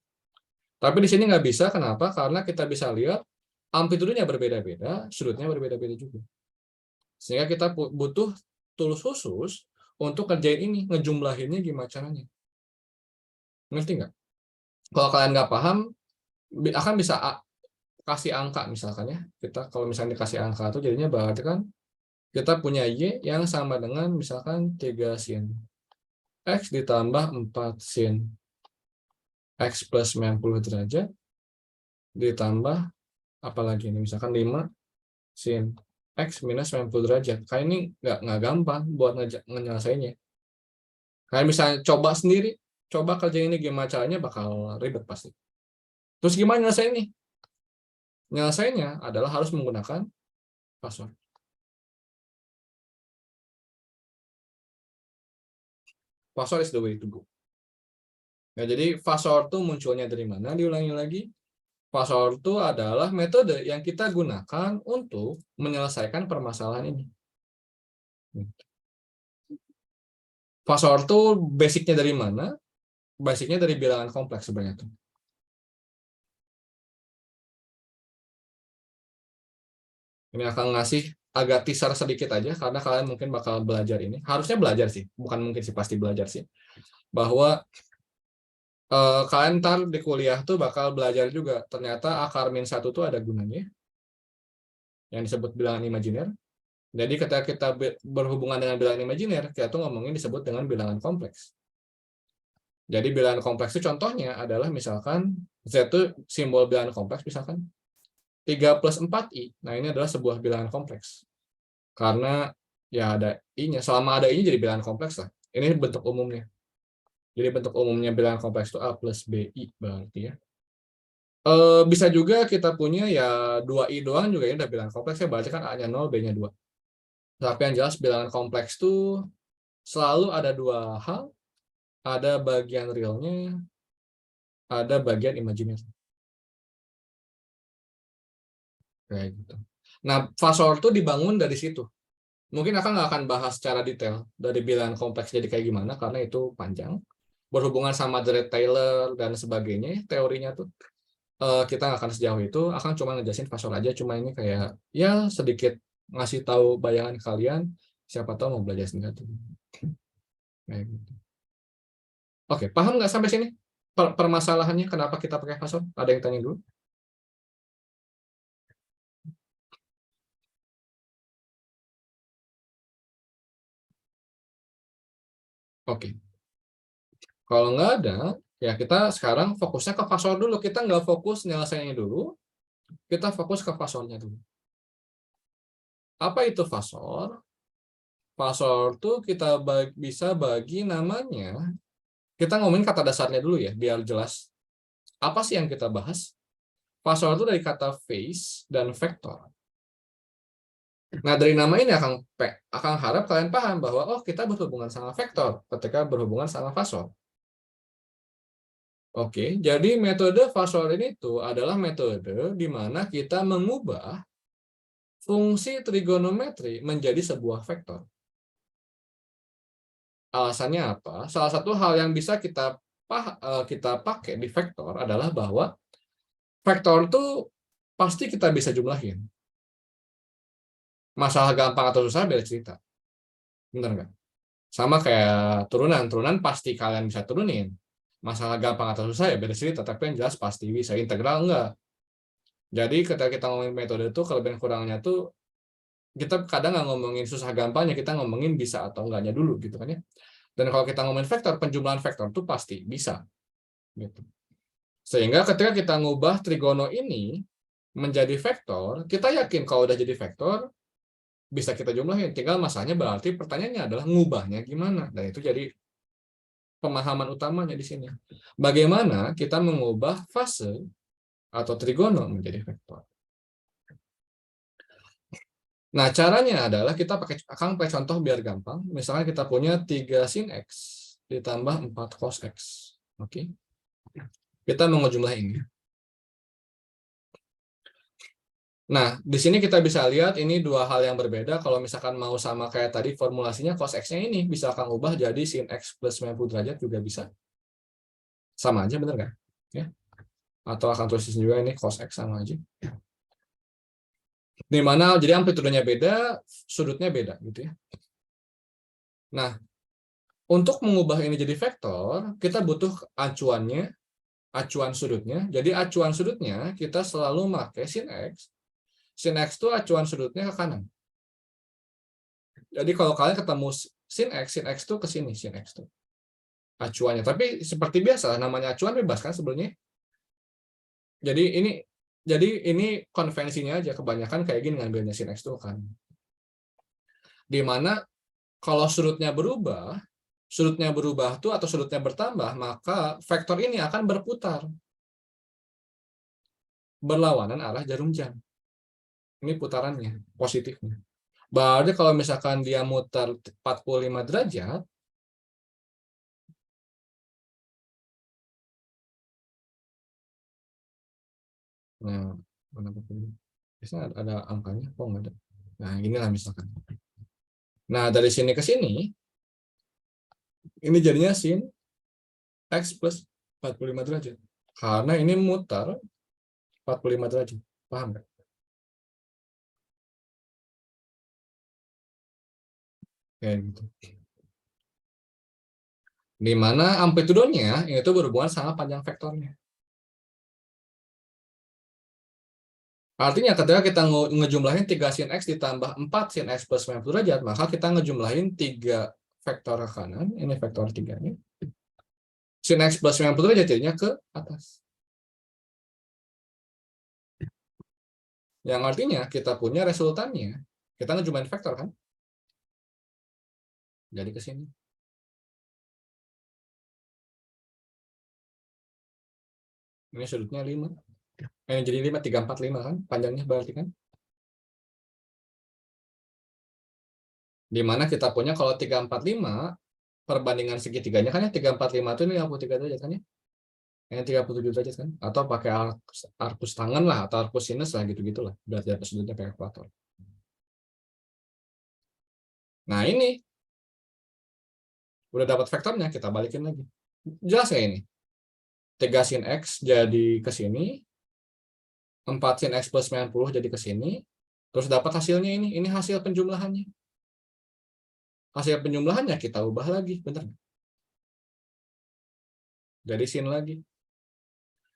Tapi di sini nggak bisa, kenapa? Karena kita bisa lihat amplitudenya berbeda-beda, sudutnya berbeda-beda juga. Sehingga kita butuh tools khusus untuk kerjain ini, ngejumlahinnya gimana caranya. Ngerti nggak? Kalau kalian nggak paham, akan bisa kasih angka misalkan ya. Kita kalau misalnya dikasih angka itu jadinya berarti kan kita punya Y yang sama dengan misalkan 3 sin X ditambah 4 sin X plus 90 derajat ditambah apalagi ini misalkan 5 sin X minus 90 derajat. Kayak ini nggak gampang buat nyelesainnya. Kalian bisa coba sendiri, coba kerjain ini gimana caranya, bakal ribet pasti. Terus gimana nyelesain ini? Nyelesainnya adalah harus menggunakan password. Password is the way to go. Nah, jadi password itu munculnya dari mana? Diulangi lagi. Password itu adalah metode yang kita gunakan untuk menyelesaikan permasalahan ini. Password itu basicnya dari mana? Basicnya dari bilangan kompleks sebenarnya. Ini akan ngasih agak teaser sedikit aja, karena kalian mungkin bakal belajar ini. Harusnya belajar sih, bukan mungkin sih, pasti belajar sih. Bahwa kalian ntar di kuliah tuh bakal belajar juga, ternyata akar min 1 tuh ada gunanya, yang disebut bilangan imajiner. Jadi ketika kita berhubungan dengan bilangan imajiner, kita tuh ngomongin disebut dengan bilangan kompleks. Jadi bilangan kompleks itu contohnya adalah misalkan, Z itu simbol bilangan kompleks misalkan, 3 plus 4I. Nah, ini adalah sebuah bilangan kompleks. Karena ya ada I-nya. Selama ada I-nya jadi bilangan kompleks lah. Ini bentuk umumnya. Jadi bentuk umumnya bilangan kompleks itu A plus BI berarti ya. Bisa juga kita punya ya 2I doang juga ini udah bilangan kompleks ya. Berarti kan A-nya 0, B-nya 2. Tapi yang jelas bilangan kompleks itu selalu ada dua hal. Ada bagian realnya, ada bagian imajiner. Kayak gitu. Nah, password itu dibangun dari situ. Mungkin nggak akan bahas secara detail dari bilangan kompleks jadi kayak gimana karena itu panjang. Berhubungan sama Dredd Taylor dan sebagainya, teorinya tuh kita nggak akan sejauh itu, akan cuma ngejelasin fasor aja, cuma ini kayak ya sedikit ngasih tahu bayangan kalian, siapa tahu mau belajar sendiri. Kayak gitu. Oke, paham nggak sampai sini? Permasalahannya kenapa kita pakai fasor? Ada yang tanya dulu? Oke. Kalau nggak ada, ya kita sekarang fokusnya ke fasor dulu. Kita nggak fokus nyelesainnya dulu, kita fokus ke fasornya dulu. Apa itu fasor? Fasor tuh kita bisa bagi namanya. Kita ngomongin kata dasarnya dulu ya, biar jelas. Apa sih yang kita bahas? Fasor itu dari kata phase dan vektor. Nah, dari nama ini akan harap kalian paham bahwa oh kita berhubungan sama vektor ketika berhubungan sama fasor. Oke, jadi metode fasor ini tuh adalah metode di mana kita mengubah fungsi trigonometri menjadi sebuah vektor. Alasannya apa? Salah satu hal yang bisa kita pakai di vektor adalah bahwa vektor itu pasti kita bisa jumlahin. Masalah gampang atau susah beda cerita. Bener nggak? Sama kayak turunan. Turunan pasti kalian bisa turunin. Masalah gampang atau susah ya beda cerita. Tapi yang jelas pasti bisa. Integral enggak. Jadi ketika kita ngomongin metode itu, kelebihan kurangnya tuh kita kadang nggak ngomongin susah gampangnya, kita ngomongin bisa atau enggaknya dulu gitu kan ya. Dan kalau kita ngomongin vektor, penjumlahan vektor itu pasti bisa. Gitu. Sehingga ketika kita ngubah trigono ini menjadi vektor, kita yakin kalau udah jadi vektor, bisa kita jumlahin. Tinggal masalahnya berarti pertanyaannya adalah ngubahnya gimana. Dan itu jadi pemahaman utamanya di sini. Bagaimana kita mengubah fase atau trigono menjadi vektor. Nah, caranya adalah kita akan pakai contoh biar gampang. Misalnya kita punya 3 sin X ditambah 4 cos X. Oke. Kita mau ngejumlah ini. Nah, di sini kita bisa lihat ini dua hal yang berbeda. Kalau misalkan mau sama kayak tadi formulasinya cos X-nya ini bisa akan ubah jadi sin X plus 90 derajat juga bisa. Sama aja, bener nggak? Ya. Atau akan tulisin juga ini cos X sama aja. Di mana jadi amplitudenya beda, sudutnya beda gitu ya. Nah, untuk mengubah ini jadi vektor, kita butuh acuannya, acuan sudutnya. Jadi acuan sudutnya kita selalu pakai sin X. Sin X itu acuan sudutnya ke kanan. Jadi kalau kalian ketemu sin X itu ke sini, sin X itu acuannya. Tapi seperti biasa, namanya acuan bebas kan sebenarnya. Jadi ini konvensinya aja, kebanyakan kayak gini ngambilnya sin X itu kan. Dimana kalau sudutnya berubah tuh atau sudutnya bertambah, maka vektor ini akan berputar. Berlawanan arah jarum jam. Ini putarannya, positifnya. Berarti kalau misalkan dia mutar 45 derajat, nah, biasanya ada angkanya, kok nggak ada. Nah, inilah misalkan. Nah, dari sini ke sini, ini jadinya sin X plus 45 derajat. Karena ini mutar 45 derajat. Paham nggak? Kayak gitu. Di mana amplitudonya itu berhubungan sama panjang vektornya. Artinya ketika kita ngejumlahin 3 sin X ditambah 4 sin X plus 90 derajat, maka kita ngejumlahin 3 vektor ke kanan, ini vektor 3-nya. Sin X plus 90 derajat jadinya ke atas. Yang artinya kita punya resultannya. Kita ngejumlahin vektor kan? Jadi ke sini. Ini sudutnya 5. Jadi 5, 3, 4, 5 kan? Panjangnya berarti kan? Dimana kita punya kalau 3, 4, 5, perbandingan segitiganya kan ya, 3, 4, 5 itu ini 53 derajat kan ya? Yang 37 derajat kan? Atau pakai arcus tangan lah, atau arcus sinus lah, gitu-gitulah. Berarti dapat sudutnya pakai kalkulator. Nah ini udah dapat vektornya, kita balikin lagi. Jelas ya ini? 3 sin X jadi ke sini, 4 sin X plus 90 jadi ke sini, terus dapat hasilnya ini. Ini hasil penjumlahannya. Hasil penjumlahannya kita ubah lagi, bener? Jadi sin lagi.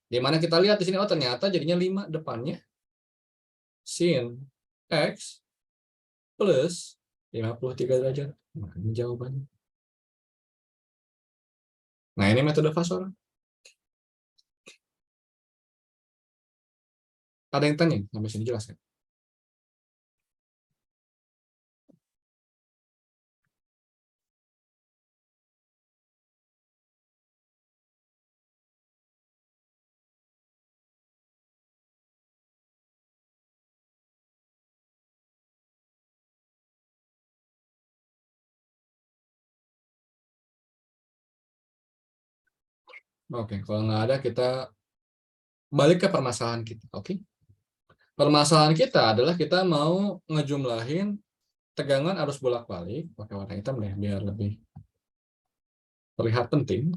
Dimana kita lihat di sini, oh ternyata jadinya 5 depannya. Sin X plus 53 derajat. Nah, ini jawabannya. Nah, ini metode Fasor. Ada yang tanya? Sampai sini jelas ya? Oke, kalau nggak ada kita balik ke permasalahan kita. Oke. Permasalahan kita adalah kita mau ngejumlahin tegangan arus bolak-balik pakai warna hitam deh biar lebih terlihat penting.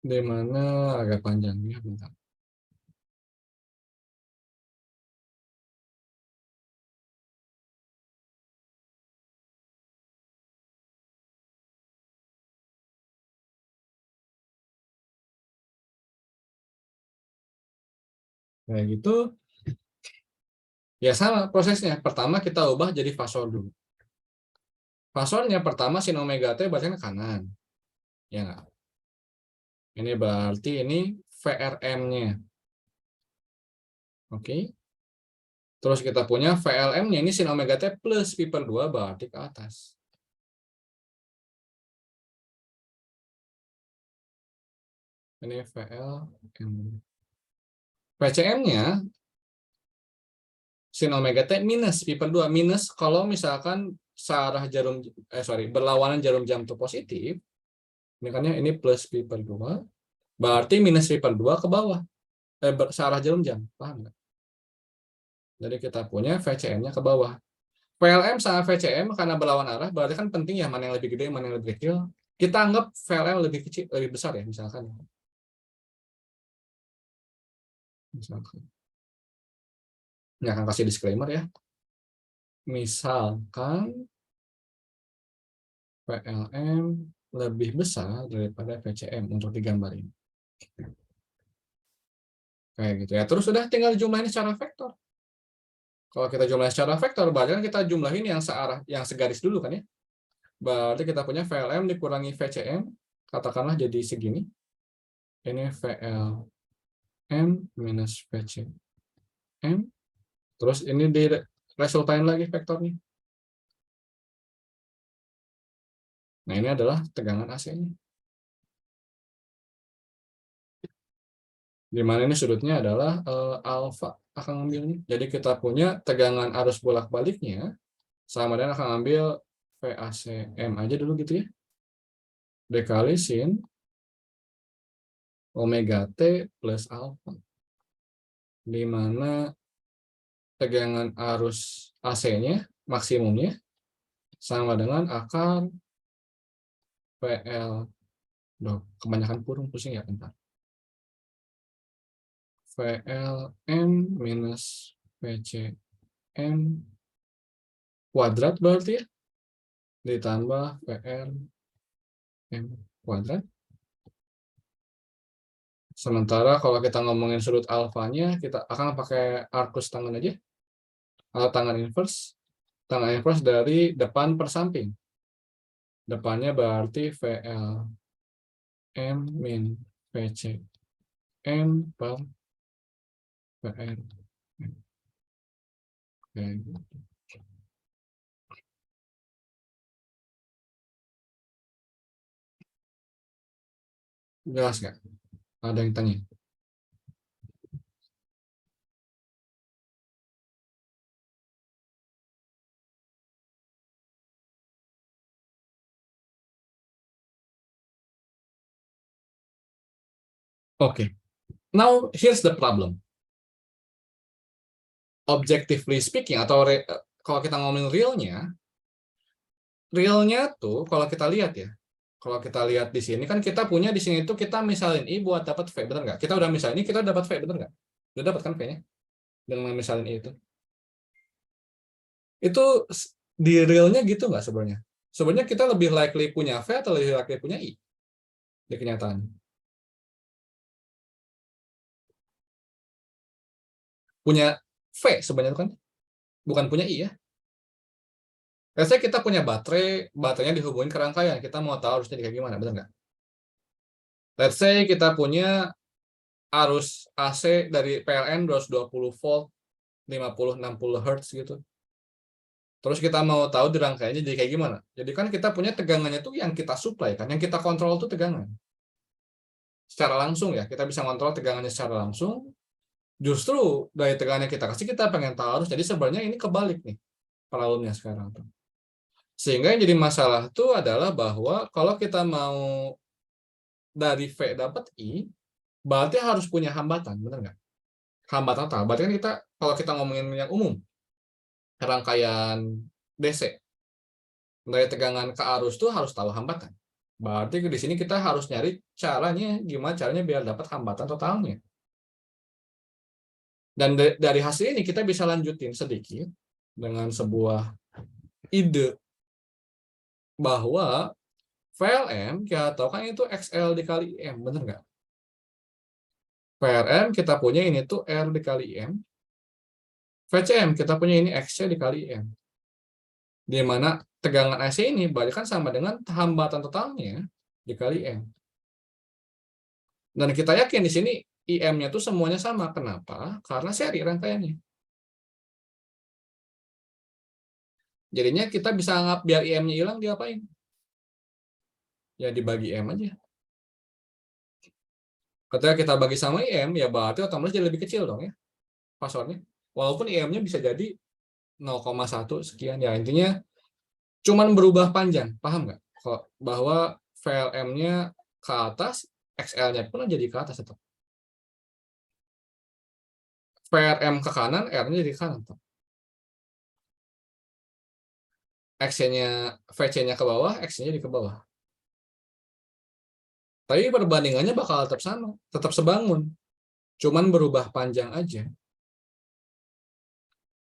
Di mana agak panjang ya, bentar. Kayak gitu. Ya sama prosesnya. Pertama kita ubah jadi fasor dulu. Fasornya pertama sin omega t berarti ke kanan. Ya enggak? Ini berarti ini VRM-nya. Oke. Terus kita punya VLM-nya ini sin omega t plus pi per 2 berarti ke atas. Ini VLM. VCM-nya sin omega t minus pi per 2. Minus kalau misalkan searah jarum berlawanan jarum jam itu positif. Ini kan ya ini plus pi per 2. Berarti minus pi per 2 ke bawah. Searah jarum jam. Paham nggak? Jadi kita punya VCM-nya ke bawah. VLM sama VCM karena berlawan arah berarti kan penting ya mana yang lebih gede, mana yang lebih kecil. Kita anggap VLM lebih kecil, lebih besar ya misalkan. Ini akan kasih disclaimer ya. Misalkan VLM lebih besar daripada VCM untuk digambar ini. Kayak gitu ya. Terus sudah tinggal jumlahin secara vektor. Kalau kita jumlahin secara vektor, berarti kan kita jumlahin yang searah, yang segaris dulu kan ya. Berarti kita punya VLM dikurangi VCM, katakanlah jadi segini. Ini VLM minus VCM. Terus ini di resultain lagi vektornya. Nah, ini adalah tegangan AC-nya. Di mana ini sudutnya adalah alfa. Akan ambil ini. Jadi kita punya tegangan arus bolak-baliknya sama dengan akan ambil VACM aja dulu gitu ya. Dikali sin omega T plus alfa. Di mana tegangan arus AC-nya maksimumnya sama dengan akar PL. Kebanyakan kurung pusing ya, bentar. VLM minus VCM kuadrat berarti ya, ditambah VLM kuadrat. Sementara kalau kita ngomongin sudut alfanya, kita akan pakai arcus tangan aja, atau tangan inverse. Tangan inverse dari depan per samping. Depannya berarti VLM min VCM per VLM. Jelas nggak? Ada yang tanya? Oke. Now here's the problem. Objectively speaking atau kalau kita ngomongin realnya tuh kalau kita lihat ya, kalau kita lihat di sini kan kita punya di sini tuh kita misalin i buat dapat v, benar nggak? Kita udah misalin ini, kita dapat v, benar nggak? Udah dapat kan v-nya dengan misalin i itu. Itu di realnya gitu nggak sebenarnya? Sebenarnya kita lebih likely punya v atau lebih likely punya i di kenyataan? Punya v sebenarnya kan, bukan punya i ya. Let's say kita punya baterainya dihubungin ke rangkaian, kita mau tahu harusnya kayak gimana, benar nggak? Let's say kita punya arus AC dari PLN 220 volt, 50-60 Hz gitu. Terus kita mau tahu di rangkaiannya jadi kayak gimana. Jadi kan kita punya tegangannya tuh yang kita supply kan, yang kita kontrol tuh tegangan. Secara langsung ya, kita bisa kontrol tegangannya secara langsung. Justru dari tegangan yang kita kasih, kita pengen tahu arus. Jadi sebenarnya ini kebalik nih paralelnya sekarang tuh. Sehingga yang jadi masalah tuh adalah bahwa kalau kita mau dari V dapat I, berarti harus punya hambatan, benar nggak? Hambatan apa? Berarti kan kita, kalau kita ngomongin yang umum, rangkaian DC, dari tegangan ke arus tuh harus tahu hambatan. Berarti di sini kita harus nyari caranya, gimana caranya biar dapat hambatan totalnya. Dan dari hasil ini kita bisa lanjutin sedikit dengan sebuah ide bahwa VLM kita tahu kan itu XL dikali IM, benar nggak? VRM kita punya ini tuh R dikali IM. VCM kita punya ini XC dikali IM. Di mana tegangan AC ini berarti kan sama dengan hambatan totalnya dikali M. Dan kita yakin di sini IM-nya tuh semuanya sama. Kenapa? Karena seri rangkaiannya. Jadinya kita bisa anggap biar IM-nya hilang diapain? Ya dibagi M aja. Ketika kita bagi sama IM, ya berarti otomatis jadi lebih kecil dong ya fasornya. Walaupun IM-nya bisa jadi 0,1 sekian. Ya intinya cuman berubah panjang. Paham nggak? Bahwa VLM-nya ke atas, XL-nya pun jadi ke atas tetap. VRM ke kanan, R-nya jadi ke kanan. X-nya, VC-nya ke bawah, X-nya jadi ke bawah. Tapi perbandingannya bakal tetap sama, tetap sebangun. Cuman berubah panjang aja.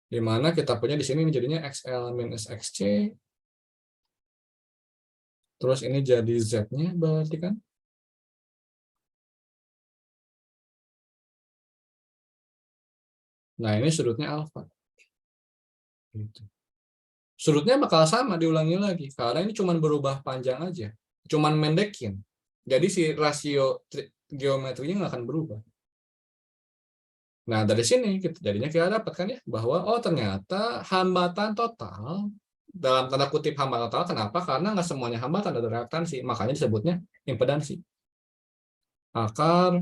Dimana kita punya di sini jadinya XL minus XC. Terus ini jadi Z-nya berarti kan. Nah ini sudutnya alfa. Gitu. Sudutnya bakal sama diulangi lagi. Karena ini cuman berubah panjang aja. Cuman mendekin. Jadi si rasio geometrinya nggak akan berubah. Nah, dari sini jadinya kita dapatkan ya bahwa oh ternyata hambatan total dalam tanda kutip hambatan total kenapa? Karena nggak semuanya hambatan ada reaktansi, makanya disebutnya impedansi. Akar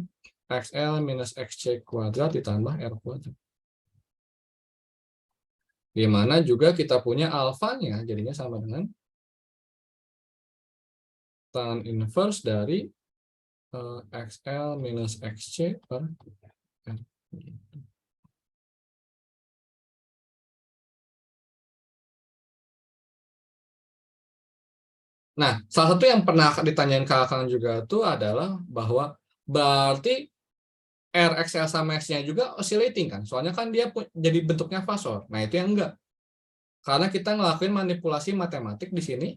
XL minus XC kuadrat ditambah R kuadrat. Di mana juga kita punya alfanya jadinya sama dengan tan inverse dari XL minus XC per R. Nah, salah satu yang pernah ditanyain ke Kang juga tuh adalah bahwa berarti RXL sama X-nya juga oscillating kan? Soalnya kan dia jadi bentuknya fasor. Nah, itu yang enggak. Karena kita ngelakuin manipulasi matematik di sini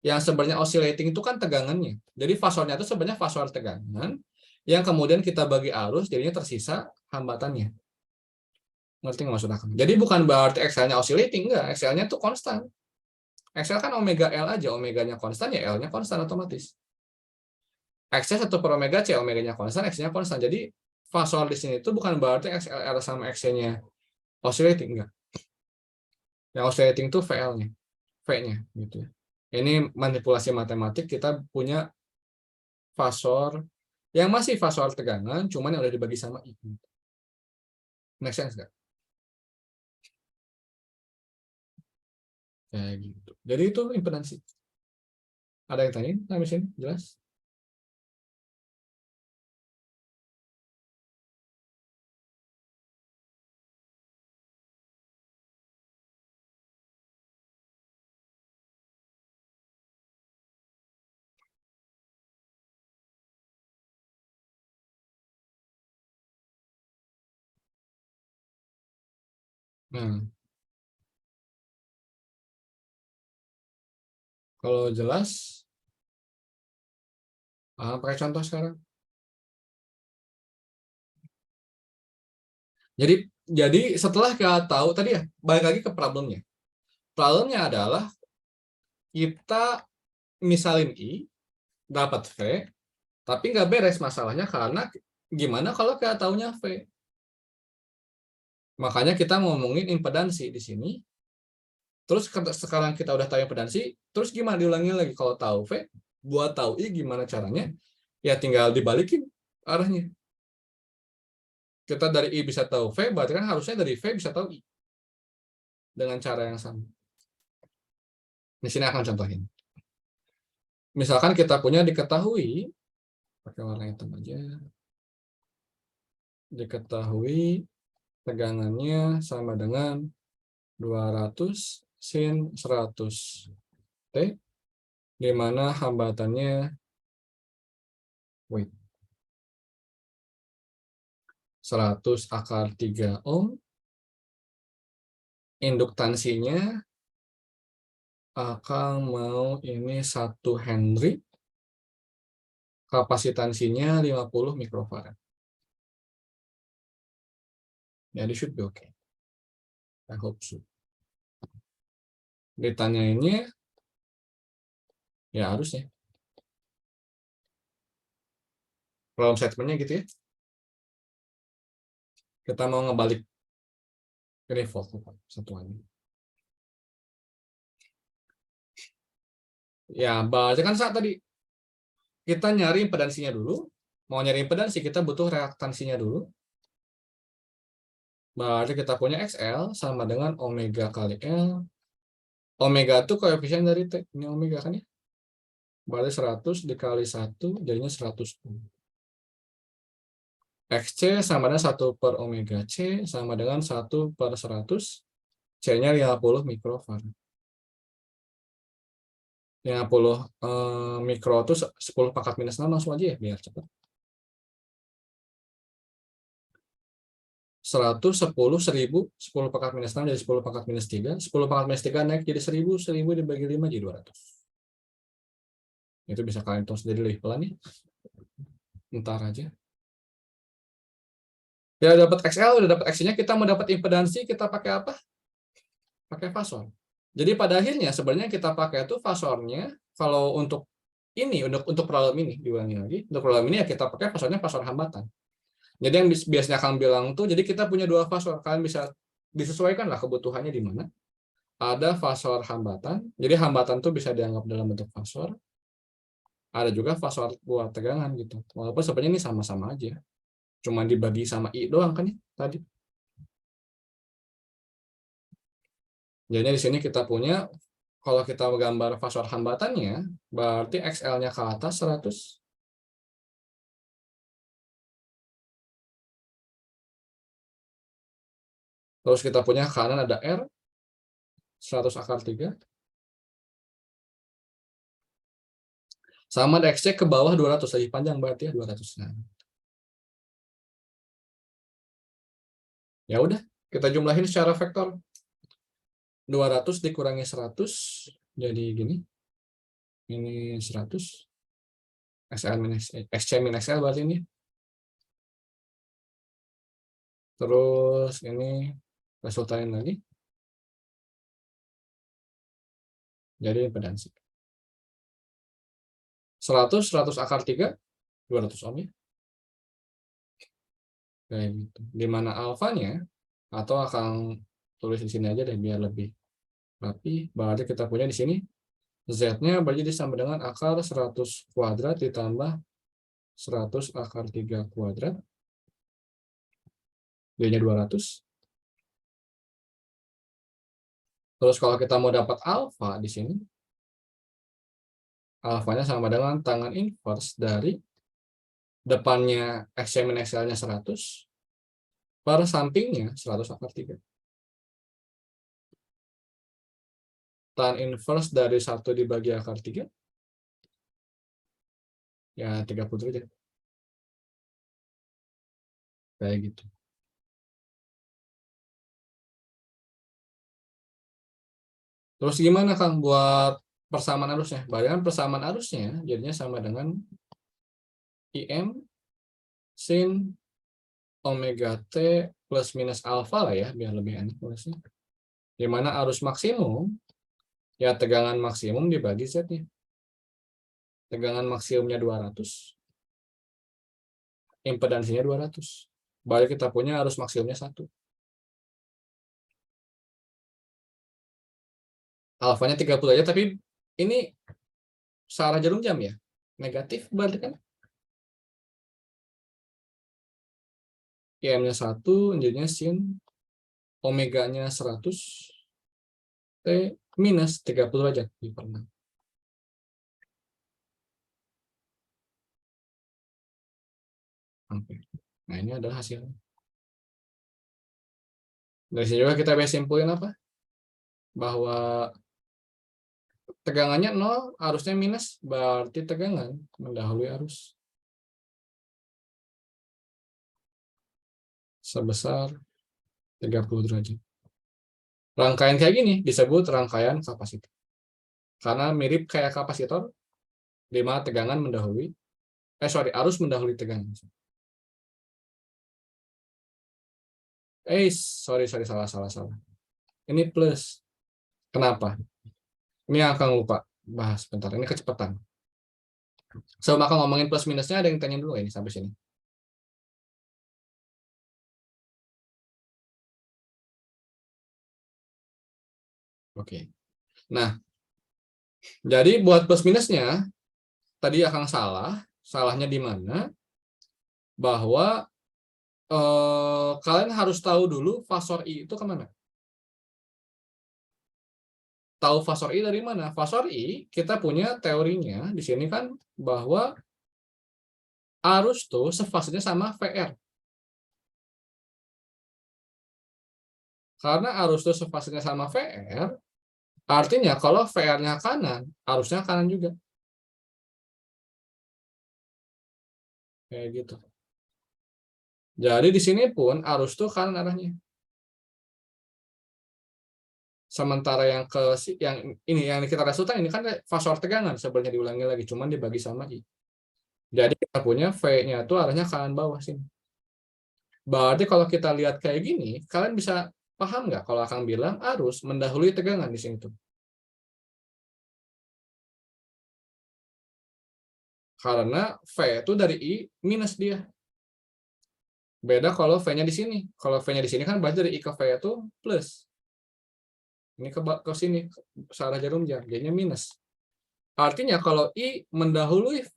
yang sebenarnya oscillating itu kan tegangannya. Jadi fasornya itu sebenarnya fasor tegangan yang kemudian kita bagi arus jadinya tersisa hambatannya. Ngerti nggak maksud aku? Jadi bukan berarti XL-nya oscillating, enggak. XL-nya tuh konstan. XL kan omega L aja, omeganya konstan ya L-nya konstan otomatis. X-nya 1 per omega C, omeganya konstan, X-nya konstan. Jadi fasor di sini itu bukan berarti XLR sama X-nya oscillating, enggak. Yang oscillating itu VL-nya, V-nya gitu ya. Ini manipulasi matematik kita punya fasor yang masih fasor tegangan, cuman yang udah dibagi sama I. Make sense enggak? Kayak gitu. Jadi itu impedansi. Ada yang tanya? Sampai sini jelas? Nah, kalau jelas, pakai contoh sekarang. Jadi setelah kita tahu tadi ya, balik lagi ke problemnya. Problemnya adalah kita misalin I, dapat V, tapi nggak beres masalahnya karena gimana kalau kita taunya V. Makanya kita ngomongin impedansi di sini. Terus sekarang kita udah tahu impedansi, terus gimana diulangi lagi kalau tahu V, buat tahu I gimana caranya? Ya tinggal dibalikin arahnya. Kita dari I bisa tahu V, berarti kan harusnya dari V bisa tahu I. Dengan cara yang sama. Di sini akan contohin. Misalkan kita punya diketahui, pakai warna hitam aja, diketahui tegangannya sama dengan 200 sin 100 T, di mana hambatannya 100 akar 3 ohm, induktansinya akan mau ini 1 Henry, kapasitansinya 50 mikrofarad. Ya, this should be okay. I hope so. Ditanyainnya, ya harusnya. Problem statement-nya gitu ya. Kita mau ngebalik ini volt satuannya. Ya, berarti kan saat tadi kita nyari impedansinya dulu. Mau nyari impedansi, kita butuh reaktansinya dulu. Berarti kita punya XL sama dengan omega kali L. Omega itu koefisien dari T. Ini omega kan ya? Berarti 100 dikali 1 jadinya 100. XC sama dengan 1 per omega C sama dengan 1 per 100. C-nya 50 mikrofarad. 50 mikro itu 10 pangkat minus 6 langsung aja ya biar cepat. 100, 10, 1000, 10 pangkat minus 6 jadi 10 pangkat minus 3, 10 pangkat minus 3 naik jadi 1000, 1000 dibagi 5 jadi 200. Itu bisa kalian hitung sendiri lebih pelan ya. Ntar aja. Ya dapat XL, udah dapat XC-nya, kita mau dapat impedansi, kita pakai apa? Pakai fasor. Jadi pada akhirnya sebenarnya kita pakai itu fasornya kalau untuk ini, untuk problem ini, diulangi lagi. Untuk problem ini ya kita pakai fasornya fasor hambatan. Jadi yang biasanya Kang bilang tuh, jadi kita punya 2 fasor. Kalian bisa disesuaikan lah kebutuhannya di mana. Ada fasor hambatan. Jadi hambatan tuh bisa dianggap dalam bentuk fasor. Ada juga fasor buat tegangan gitu. Walaupun sebenarnya ini sama-sama aja. Cuma dibagi sama I doang kan ya tadi. Jadi di sini kita punya, kalau kita gambar fasor hambatannya, berarti XL-nya ke atas 100. Terus kita punya kanan ada R, 100 akar 3. Sama XC ke bawah 200, lebih panjang berarti ya 200. Nah. Ya udah, kita jumlahin secara vektor. 200 dikurangi 100, jadi gini. Ini 100. XC minus XL berarti ini. Terus ini resultanin lagi. Jadi impedansi. 100 akar 3, 200 ohm ya. Kayak gitu. Di mana alfanya, atau akan tulis di sini aja deh biar lebih rapi. Berarti kita punya di sini Z-nya berarti sama dengan akar 100 kuadrat ditambah 100 akar 3 kuadrat. D-nya 200. Terus kalau kita mau dapat alfa di sini, alfanya sama dengan tangan inverse dari depannya XC min XL-nya 100 per sampingnya 100 akar 3. Tan inverse dari 1 dibagi akar 3, ya 30 derajat. Kayak gitu. Terus gimana Kang buat persamaan arusnya? Berarti kan persamaan arusnya jadinya sama dengan IM sin omega T plus minus alfa lah ya, biar lebih enak tulisnya. Di mana arus maksimum, ya tegangan maksimum dibagi Z-nya. Tegangan maksimumnya 200, impedansinya 200. Berarti kita punya arus maksimumnya 1. Alfanya 30 aja, tapi ini searah jarum jam ya? Negatif berarti kan? IM-nya 1, jadinya sin omeganya 100 T minus 30 derajat. Nah, ini adalah hasilnya. Dari sini juga kita bisa simpulin apa? Bahwa tegangannya 0, arusnya minus, berarti tegangan mendahului arus. Sebesar 30 derajat. Rangkaian kayak gini disebut rangkaian kapasitor. Karena mirip kayak kapasitor, di mana tegangan mendahului, arus mendahului tegangan. Sorry, salah. Ini plus. Kenapa? Ini yang akan lupa bahas bentar. Ini kecepatan. Sebelum akan ngomongin plus minusnya, ada yang tanya dulu ini sampai sini. Oke. Nah, jadi buat plus minusnya, tadi akan salah. Salahnya di mana? Bahwa kalian harus tahu dulu fasor I itu kemana. Tahu fasor I dari mana? Fasor I kita punya teorinya di sini kan bahwa arus tuh sefasenya sama VR. Karena arus tuh sefasenya sama VR, artinya kalau VR-nya kanan, arusnya kanan juga. Kayak gitu. Jadi di sini pun arus tuh kanan arahnya. Sementara yang ini yang kita resultan ini kan fasor tegangan, sebenarnya diulangi lagi, cuman dibagi sama I. Jadi kita punya V-nya itu arahnya kanan bawah sini. Berarti kalau kita lihat kayak gini, kalian bisa paham nggak kalau akan bilang arus mendahului tegangan di sini tuh? Karena V itu dari I minus dia. Beda kalau V-nya di sini. Kalau V-nya di sini kan berarti dari I ke V itu plus. Ini ke sini, searah jarum jam, jadinya minus. Artinya kalau I mendahului V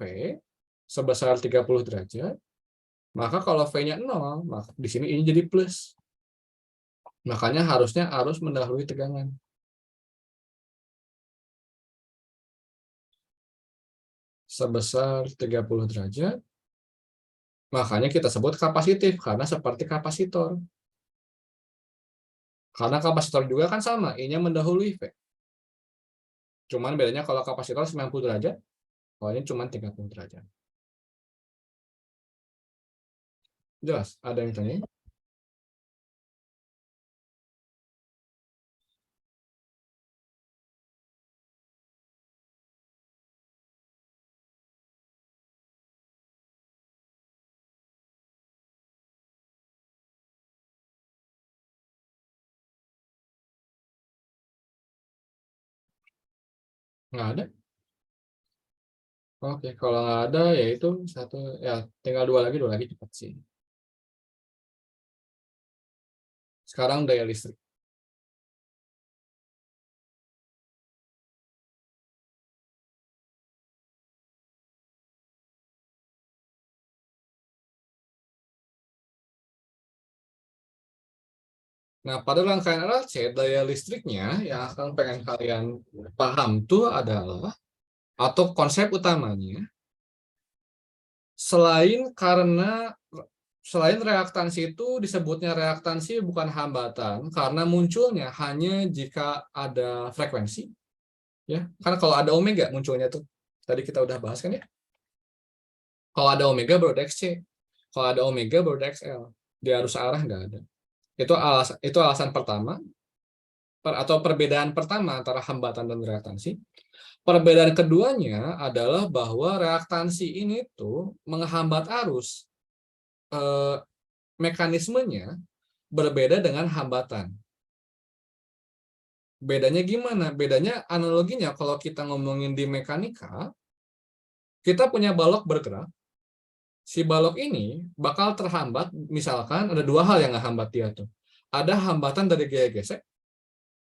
sebesar 30 derajat, maka kalau V-nya 0, maka di sini ini jadi plus. Makanya harusnya arus mendahului tegangan. Sebesar 30 derajat, makanya kita sebut kapasitif, karena seperti kapasitor. Karena kapasitor juga kan sama, I-nya mendahului V. Cuman bedanya kalau kapasitor 90 derajat, kalau ini cuma 30 derajat. Jelas? Ada yang tanya? Nggak ada? Oke, kalau nggak ada, ya itu satu, ya tinggal dua lagi cepat sih. Sekarang daya listrik. Nah, pada rangkaian RLC, daya listriknya yang akan pengen kalian paham tuh adalah, atau konsep utamanya, selain reaktansi itu disebutnya reaktansi bukan hambatan, karena munculnya hanya jika ada frekuensi. Ya, karena kalau ada omega munculnya tuh, tadi kita udah bahas kan ya. Kalau ada omega baru ada XC. Kalau ada omega baru ada XL. Di arus arah nggak ada. Itu alasan pertama. atau perbedaan pertama antara hambatan dan reaktansi. Perbedaan keduanya adalah bahwa reaktansi ini tuh menghambat arus, mekanismenya berbeda dengan hambatan. Bedanya gimana? Bedanya analoginya kalau kita ngomongin di mekanika, kita punya balok bergerak. Si balok ini bakal terhambat, misalkan ada dua hal yang ngehambat dia tuh. Ada hambatan dari gaya gesek,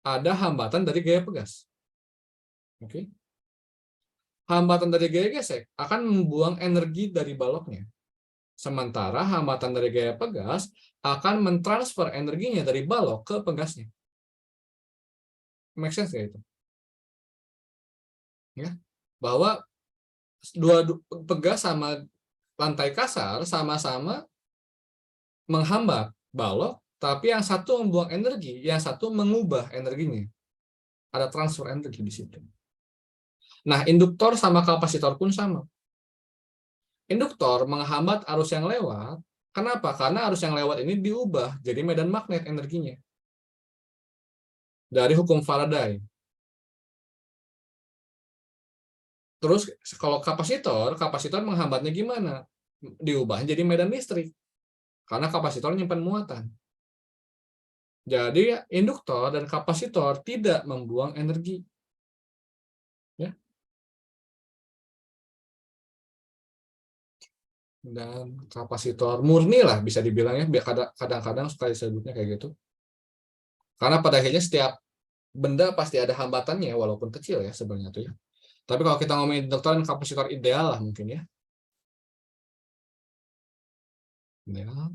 ada hambatan dari gaya pegas. Oke. Hambatan dari gaya gesek akan membuang energi dari baloknya. Sementara hambatan dari gaya pegas akan mentransfer energinya dari balok ke pegasnya. Make sense nggak itu? Ya, bahwa pegas sama lantai kasar sama-sama menghambat balok, tapi yang satu membuang energi, yang satu mengubah energinya. Ada transfer energi di situ. Nah, induktor sama kapasitor pun sama. Induktor menghambat arus yang lewat. Kenapa? Karena arus yang lewat ini diubah jadi medan magnet energinya. Dari hukum Faraday. Terus kalau kapasitor menghambatnya gimana? Diubah jadi medan listrik. Karena kapasitor nyimpan muatan. Jadi induktor dan kapasitor tidak membuang energi. Ya. Dan kapasitor murni lah bisa dibilang ya, kadang-kadang suka disebutnya kayak gitu. Karena pada akhirnya setiap benda pasti ada hambatannya walaupun kecil ya sebenarnya tuh ya. Tapi kalau kita ngomongin induktor dan kapasitor ideal lah mungkin ya. Ideal.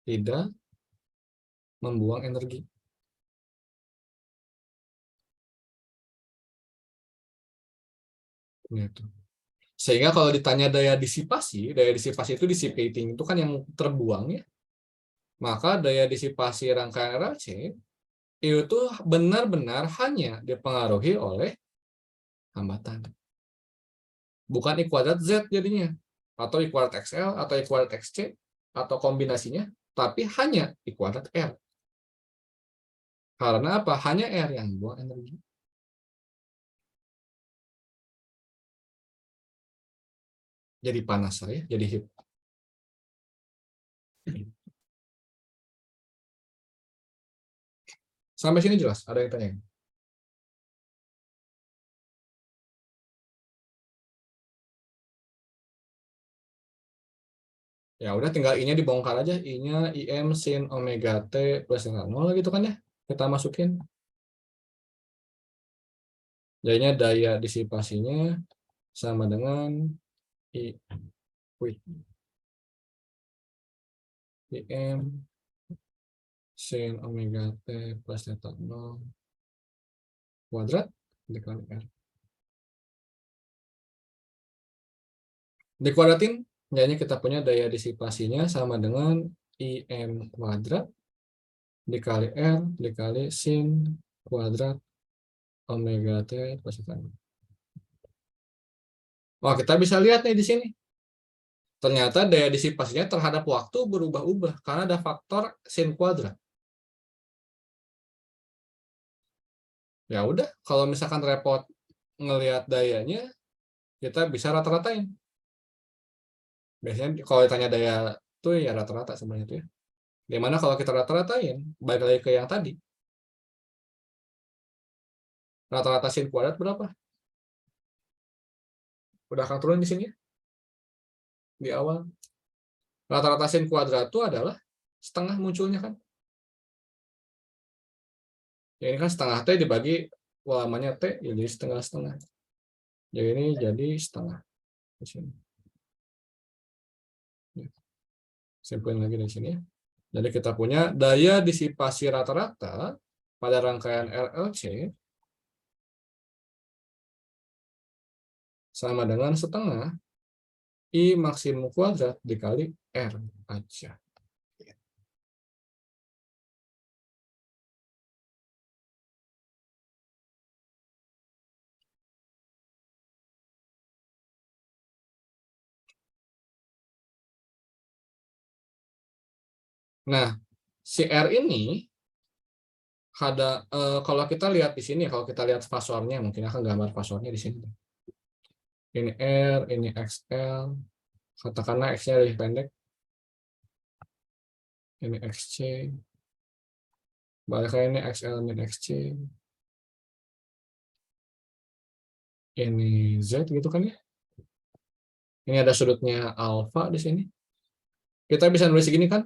Tidak membuang energi. Gitu. Sehingga kalau ditanya daya disipasi itu dissipating itu kan yang terbuang ya. Maka daya disipasi rangkaian RLC itu benar-benar hanya dipengaruhi oleh hambatan. Bukan I kuadrat Z jadinya. Atau I kuadrat XL, atau I kuadrat XC, atau kombinasinya. Tapi hanya I kuadrat R. Karena apa? Hanya R yang buang energi. Jadi panas saya, jadi heat. Sampai sini jelas? Ada yang tanya? Ya udah tinggal I-nya dibongkar aja. I-nya IM sin omega T plus 0 gitu kan ya. Kita masukin. Jadinya daya disipasinya sama dengan IM sin omega T plus theta 0 kuadrat dikali R. Dikuadratin, jadinya kita punya daya disipasinya sama dengan IM kuadrat dikali R dikali sin kuadrat omega T plus theta 0. Wah, kita bisa lihat nih di sini. Ternyata daya disipasinya terhadap waktu berubah-ubah karena ada faktor sin kuadrat. Ya udah, kalau misalkan repot ngelihat dayanya, kita bisa rata-ratain. Biasanya kalau ditanya daya tuh ya rata-rata sebenarnya itu ya. Dimana kalau kita rata-ratain, balik lagi ke yang tadi. Rata-rata sin kuadrat berapa? Udah akan turun di sini ya? Di awal. Rata-rata sin kuadrat itu adalah setengah munculnya kan. Ya ini kan setengah T dibagi ulamanya T, jadi setengah-setengah. Jadi ini jadi setengah. Di sini. Simpulin lagi di sini ya. Jadi kita punya daya disipasi rata-rata pada rangkaian RLC sama dengan setengah I maksimum kuadrat dikali R aja. Nah, si R ini kalau kita lihat di sini, kalau kita lihat fasornya, mungkin akan gambar fasornya di sini. Ini R, ini XL, katakanlah X-nya lebih pendek. Ini XC, balik lagi ini XL min XC. Ini Z gitu kan ya. Ini ada sudutnya alfa di sini. Kita bisa nulis segini kan?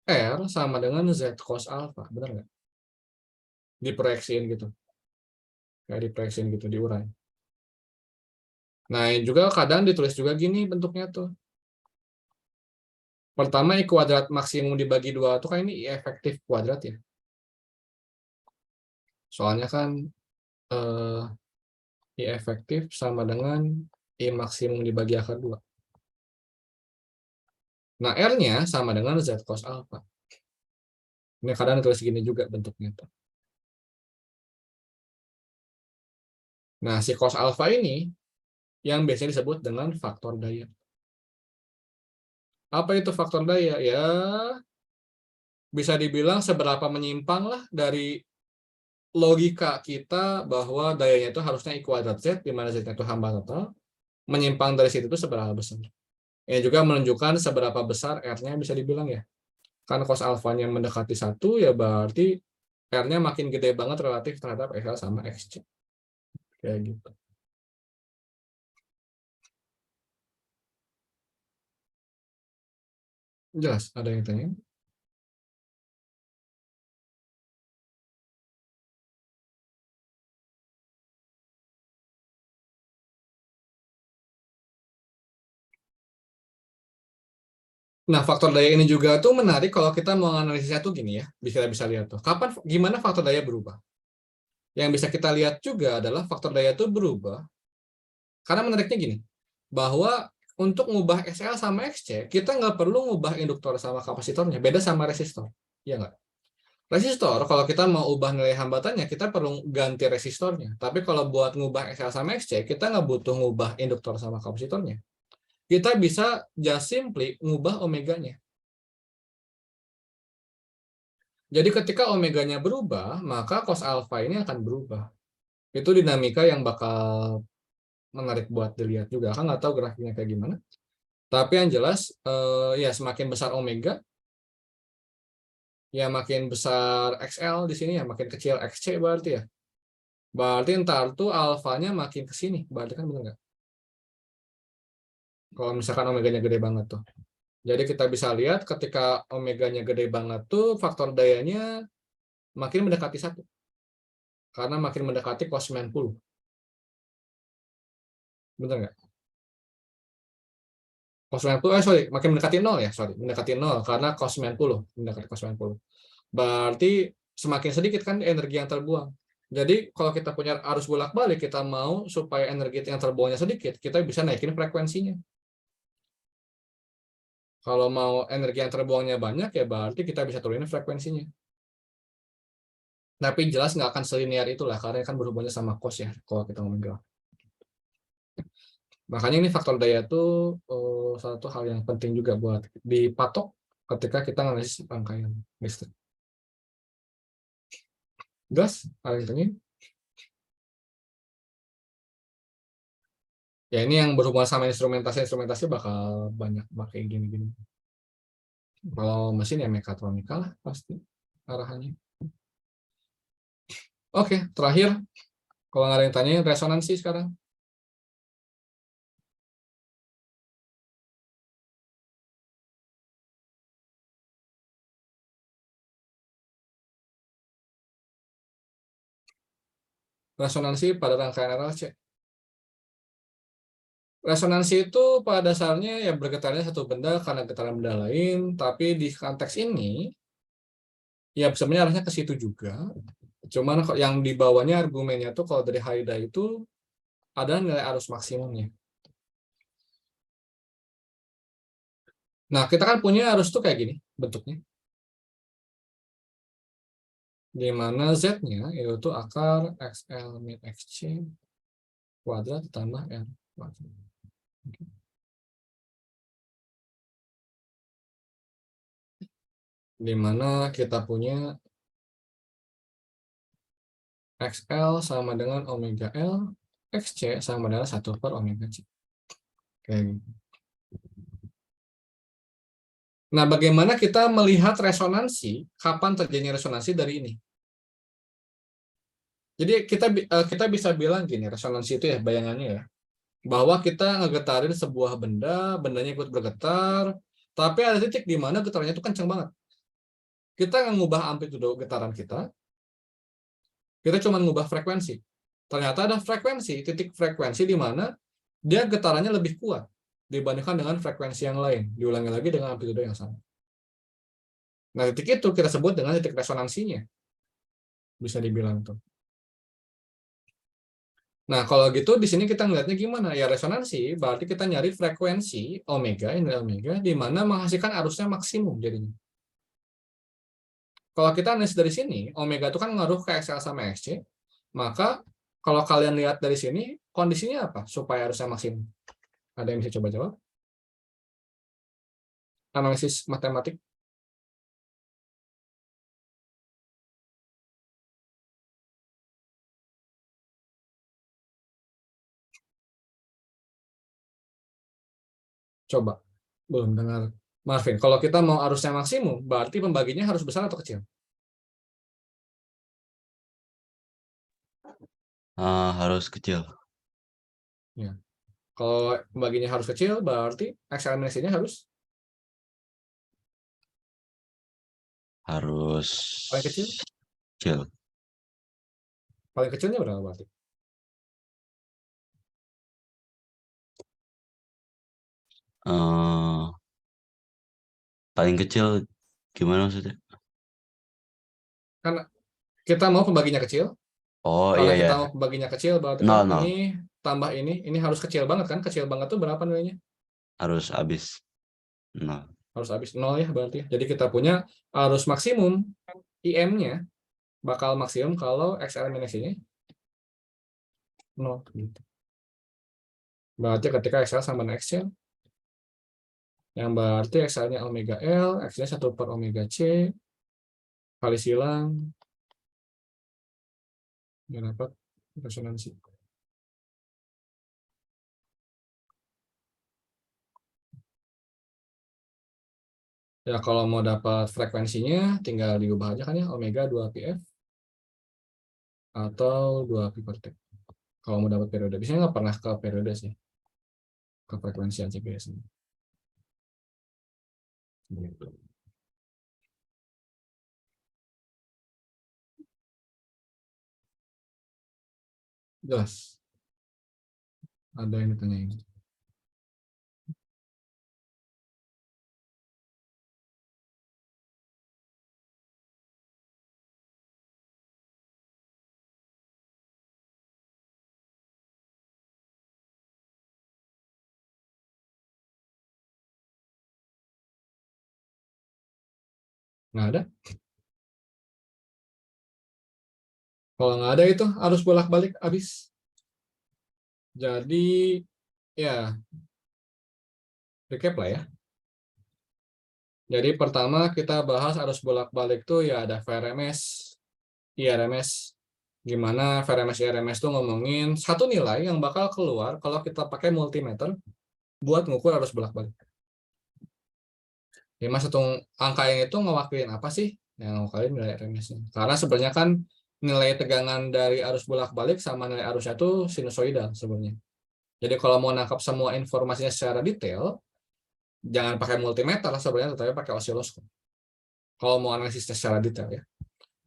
R sama dengan Z cos alfa, benar nggak? Diproyeksiin gitu. Kayak diproyeksiin gitu, diurai. Nah, juga kadang ditulis juga gini bentuknya tuh. Pertama, I kuadrat maksimum dibagi 2 itu kan ini I efektif kuadrat ya. Soalnya kan I efektif sama dengan I maksimum dibagi akar 2. Nah, R-nya sama dengan Z cos alfa. Ini kadang ditulis gini juga bentuknya tuh. Nah, si cos alfa ini yang biasanya disebut dengan faktor daya. Apa itu faktor daya? Ya, bisa dibilang seberapa menyimpang lah dari logika kita bahwa dayanya itu harusnya I kuadrat Z, di mana Z itu hambatan total. Menyimpang dari situ itu seberapa besar. Ini juga menunjukkan seberapa besar R-nya bisa dibilang ya. Kan cos alfanya mendekati 1, ya berarti R-nya makin gede banget relatif terhadap XL sama XC. Kayak gitu. Jelas? Ada yang tanya? Nah, faktor daya ini juga tuh menarik kalau kita mau analisisnya tuh gini ya. Bisa lihat tuh. Gimana faktor daya berubah? Yang bisa kita lihat juga adalah faktor daya itu berubah. Karena menariknya gini, bahwa untuk ngubah XL sama XC, kita nggak perlu ngubah induktor sama kapasitornya. Beda sama resistor. Iya nggak? Resistor, kalau kita mau ubah nilai hambatannya, kita perlu ganti resistornya. Tapi kalau buat ngubah XL sama XC, kita nggak butuh ngubah induktor sama kapasitornya. Kita bisa just simply ngubah omeganya. Jadi ketika omeganya berubah, maka cos alfa ini akan berubah. Itu dinamika yang bakal menarik buat dilihat juga. Kan nggak tahu grafiknya kayak gimana. Tapi yang jelas, ya semakin besar omega, ya makin besar XL di sini, ya makin kecil XC berarti ya. Berarti ntar tuh alfanya makin ke sini. Berarti kan benar nggak? Kalau misalkan omeganya gede banget tuh. Jadi kita bisa lihat ketika omeganya gede banget tuh faktor dayanya makin mendekati 1. Karena makin mendekati cos 90. Benar nggak? Cos 90, makin mendekati 0 ya, mendekati 0 karena cos 90, mendekati cos 90. Berarti semakin sedikit kan energi yang terbuang. Jadi kalau kita punya arus bolak-balik, kita mau supaya energi yang terbuangnya sedikit, kita bisa naikin frekuensinya. Kalau mau energi yang terbuangnya banyak, ya berarti kita bisa turunin frekuensinya. Tapi jelas nggak akan selinier itulah, karena kan berhubungannya sama cos ya, kalau kita ngomong graf. Makanya ini faktor daya itu satu hal yang penting juga buat dipatok ketika kita analisis rangkaian listrik. Gas, ada yang tanya? Ya ini yang berhubungan sama instrumentasi bakal banyak pakai gini-gini. Kalau mesin ya mekatronika lah pasti arahannya. Oke, terakhir kalau nggak ada yang tanya, resonansi sekarang. Resonansi pada rangkaian RLC. Resonansi itu pada dasarnya ya bergetarnya satu benda karena getaran benda lain, tapi di konteks ini ya sebenarnya harusnya ke situ juga. Cuman yang dibawanya argumennya tuh kalau dari Haida itu ada nilai arus maksimumnya. Nah, kita kan punya arus tuh kayak gini bentuknya. Di mana Z-nya yaitu akar XL min XC kuadrat ditambah R kuadrat. Di mana kita punya XL sama dengan omega L, XC sama dengan 1/omega C. Kayak gitu. Nah, bagaimana kita melihat resonansi? Kapan terjadinya resonansi dari ini? Jadi kita bisa bilang gini, resonansi itu ya bayangannya ya, bahwa kita ngegetarin sebuah benda, bendanya ikut bergetar, tapi ada titik di mana getarannya itu kencang banget. Kita ngubah amplitudo getaran kita cuma ngubah frekuensi. Ternyata ada frekuensi, titik frekuensi di mana dia getarannya lebih kuat dibandingkan dengan frekuensi yang lain. Diulangi lagi dengan amplitudo yang sama. Nah, titik itu kita sebut dengan titik resonansinya. Bisa dibilang tuh. Nah, kalau gitu di sini kita ngeliatnya gimana? Ya resonansi, berarti kita nyari frekuensi omega, ini omega, di mana menghasilkan arusnya maksimum jadinya. Kalau kita analisis dari sini, omega itu kan ngaruh ke XL sama XC, maka kalau kalian lihat dari sini, kondisinya apa supaya arusnya maksimum? Ada yang bisa coba jawab? Analisis matematik. Coba. Belum dengar. Marvin, kalau kita mau arusnya maksimum, berarti pembaginya harus besar atau kecil? Harus kecil. Ya. Kalau pembaginya harus kecil, berarti eksaminasinya harus paling kecil. Kecil. Paling kecilnya berapa berarti? Eh, paling kecil gimana maksudnya? Kan kita mau pembaginya kecil. Oh Kalau iya ya, kita mau pembaginya kecil, berarti kan 0 0 ini tambah ini harus kecil banget kan? Kecil banget tuh berapa nilainya? harus habis 0. Harus habis 0 ya berarti. Jadi kita punya arus maksimum IM-nya bakal maksimum kalau X eliminasinya 0. Gitu. Berarti ketika XL sama dengan XC, yang berarti XL-nya omega L, X-nya 1/omega C, kali silang, ya dapat resonansi. Ya kalau mau dapat frekuensinya, tinggal diubah aja kan ya, omega 2πf atau 2pi per T. Kalau mau dapat periode, biasanya nggak pernah ke periode sih, ke frekuensi aja biasanya. Gitu. Jelas. Ada yang ditanyain. Nggak ada. Kalau nggak ada itu harus bolak-balik habis. Jadi ya recap lah ya. Jadi pertama kita bahas arus bolak-balik tuh ya ada VRMS, IRMS. Gimana VRMS IRMS tuh ngomongin satu nilai yang bakal keluar kalau kita pakai multimeter buat ngukur arus bolak-balik. Ya, mas satu angka yang itu ngewakilin apa sih? Yang ngewakilin nilai RMS-nya. Karena sebenarnya kan nilai tegangan dari arus bolak-balik sama nilai arusnya itu sinusoidal sebenarnya. Jadi kalau mau nangkap semua informasinya secara detail, jangan pakai multimeter lah sebenarnya, tetapi pakai osiloskop. Kalau mau analisisnya secara detail ya.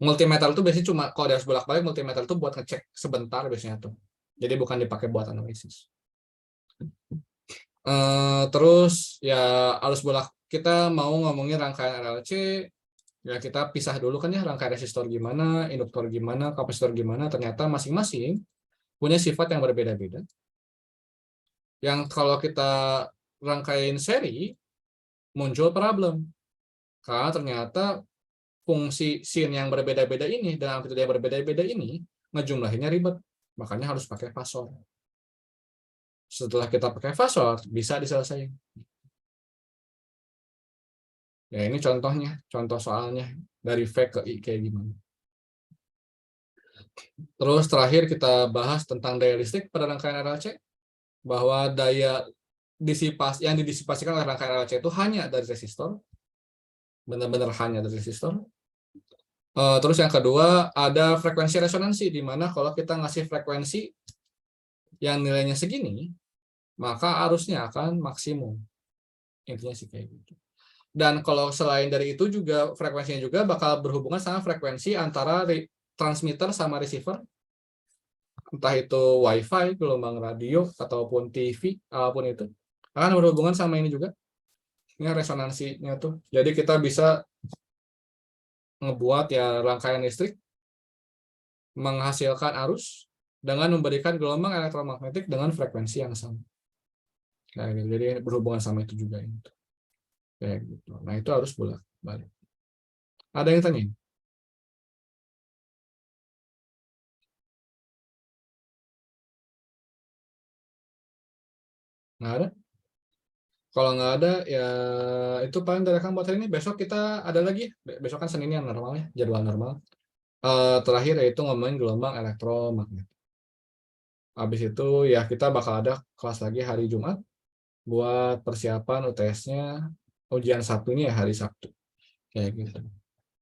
Multimeter itu biasanya cuma kalau dari arus bolak-balik, multimeter itu buat ngecek sebentar biasanya tuh. Jadi bukan dipakai buat analisis. Terus ya arus bolak kita mau ngomongin rangkaian RLC, ya kita pisah dulu kan ya rangkaian resistor gimana, induktor gimana, kapasitor gimana. Ternyata masing-masing punya sifat yang berbeda-beda. Yang kalau kita rangkaian seri muncul problem. Karena ternyata fungsi sin yang berbeda-beda ini dan amplitude yang berbeda-beda ini ngejumlahinnya ribet. Makanya harus pakai fasor. Setelah kita pakai fasor bisa diselesaikan. Ya ini contohnya, contoh soalnya dari V ke I kayak gimana. Terus terakhir kita bahas tentang daya listrik pada rangkaian RLC, bahwa daya yang didisipasikan oleh rangkaian RLC itu hanya dari resistor, benar-benar hanya dari resistor. Terus yang kedua ada frekuensi resonansi, di mana kalau kita ngasih frekuensi yang nilainya segini, maka arusnya akan maksimum. Intinya sih kayak gitu. Dan kalau selain dari itu juga frekuensinya juga bakal berhubungan sama frekuensi antara transmitter sama receiver, entah itu WiFi, gelombang radio, ataupun TV, apapun itu, akan berhubungan sama ini juga. Ini resonansinya tuh. Jadi kita bisa ngebuat ya rangkaian listrik menghasilkan arus dengan memberikan gelombang elektromagnetik dengan frekuensi yang sama. Nah, jadi berhubungan sama itu juga itu. Kayak gitu. Nah, itu harus bolak-balik. Ada yang tanya? Nggak ada? Kalau nggak ada, ya itu paling dari kamu buat hari ini. Besok kita ada lagi. Besok kan Senin yang normal ya, jadwal normal. Terakhir yaitu ngomongin gelombang elektromagnetik. Habis itu ya kita bakal ada kelas lagi hari Jumat buat persiapan UTS-nya, ujian Sabtunya ya hari Sabtu. Kayak gitu.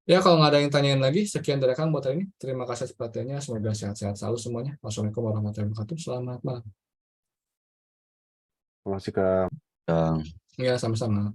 Ya kalau nggak ada yang tanyain lagi, sekian dari kamu buat hari ini. Terima kasih atas perhatiannya. Semoga sehat-sehat selalu semuanya. Wassalamualaikum warahmatullahi wabarakatuh. Selamat malam. Masih ke Yang Ya, sama-sama.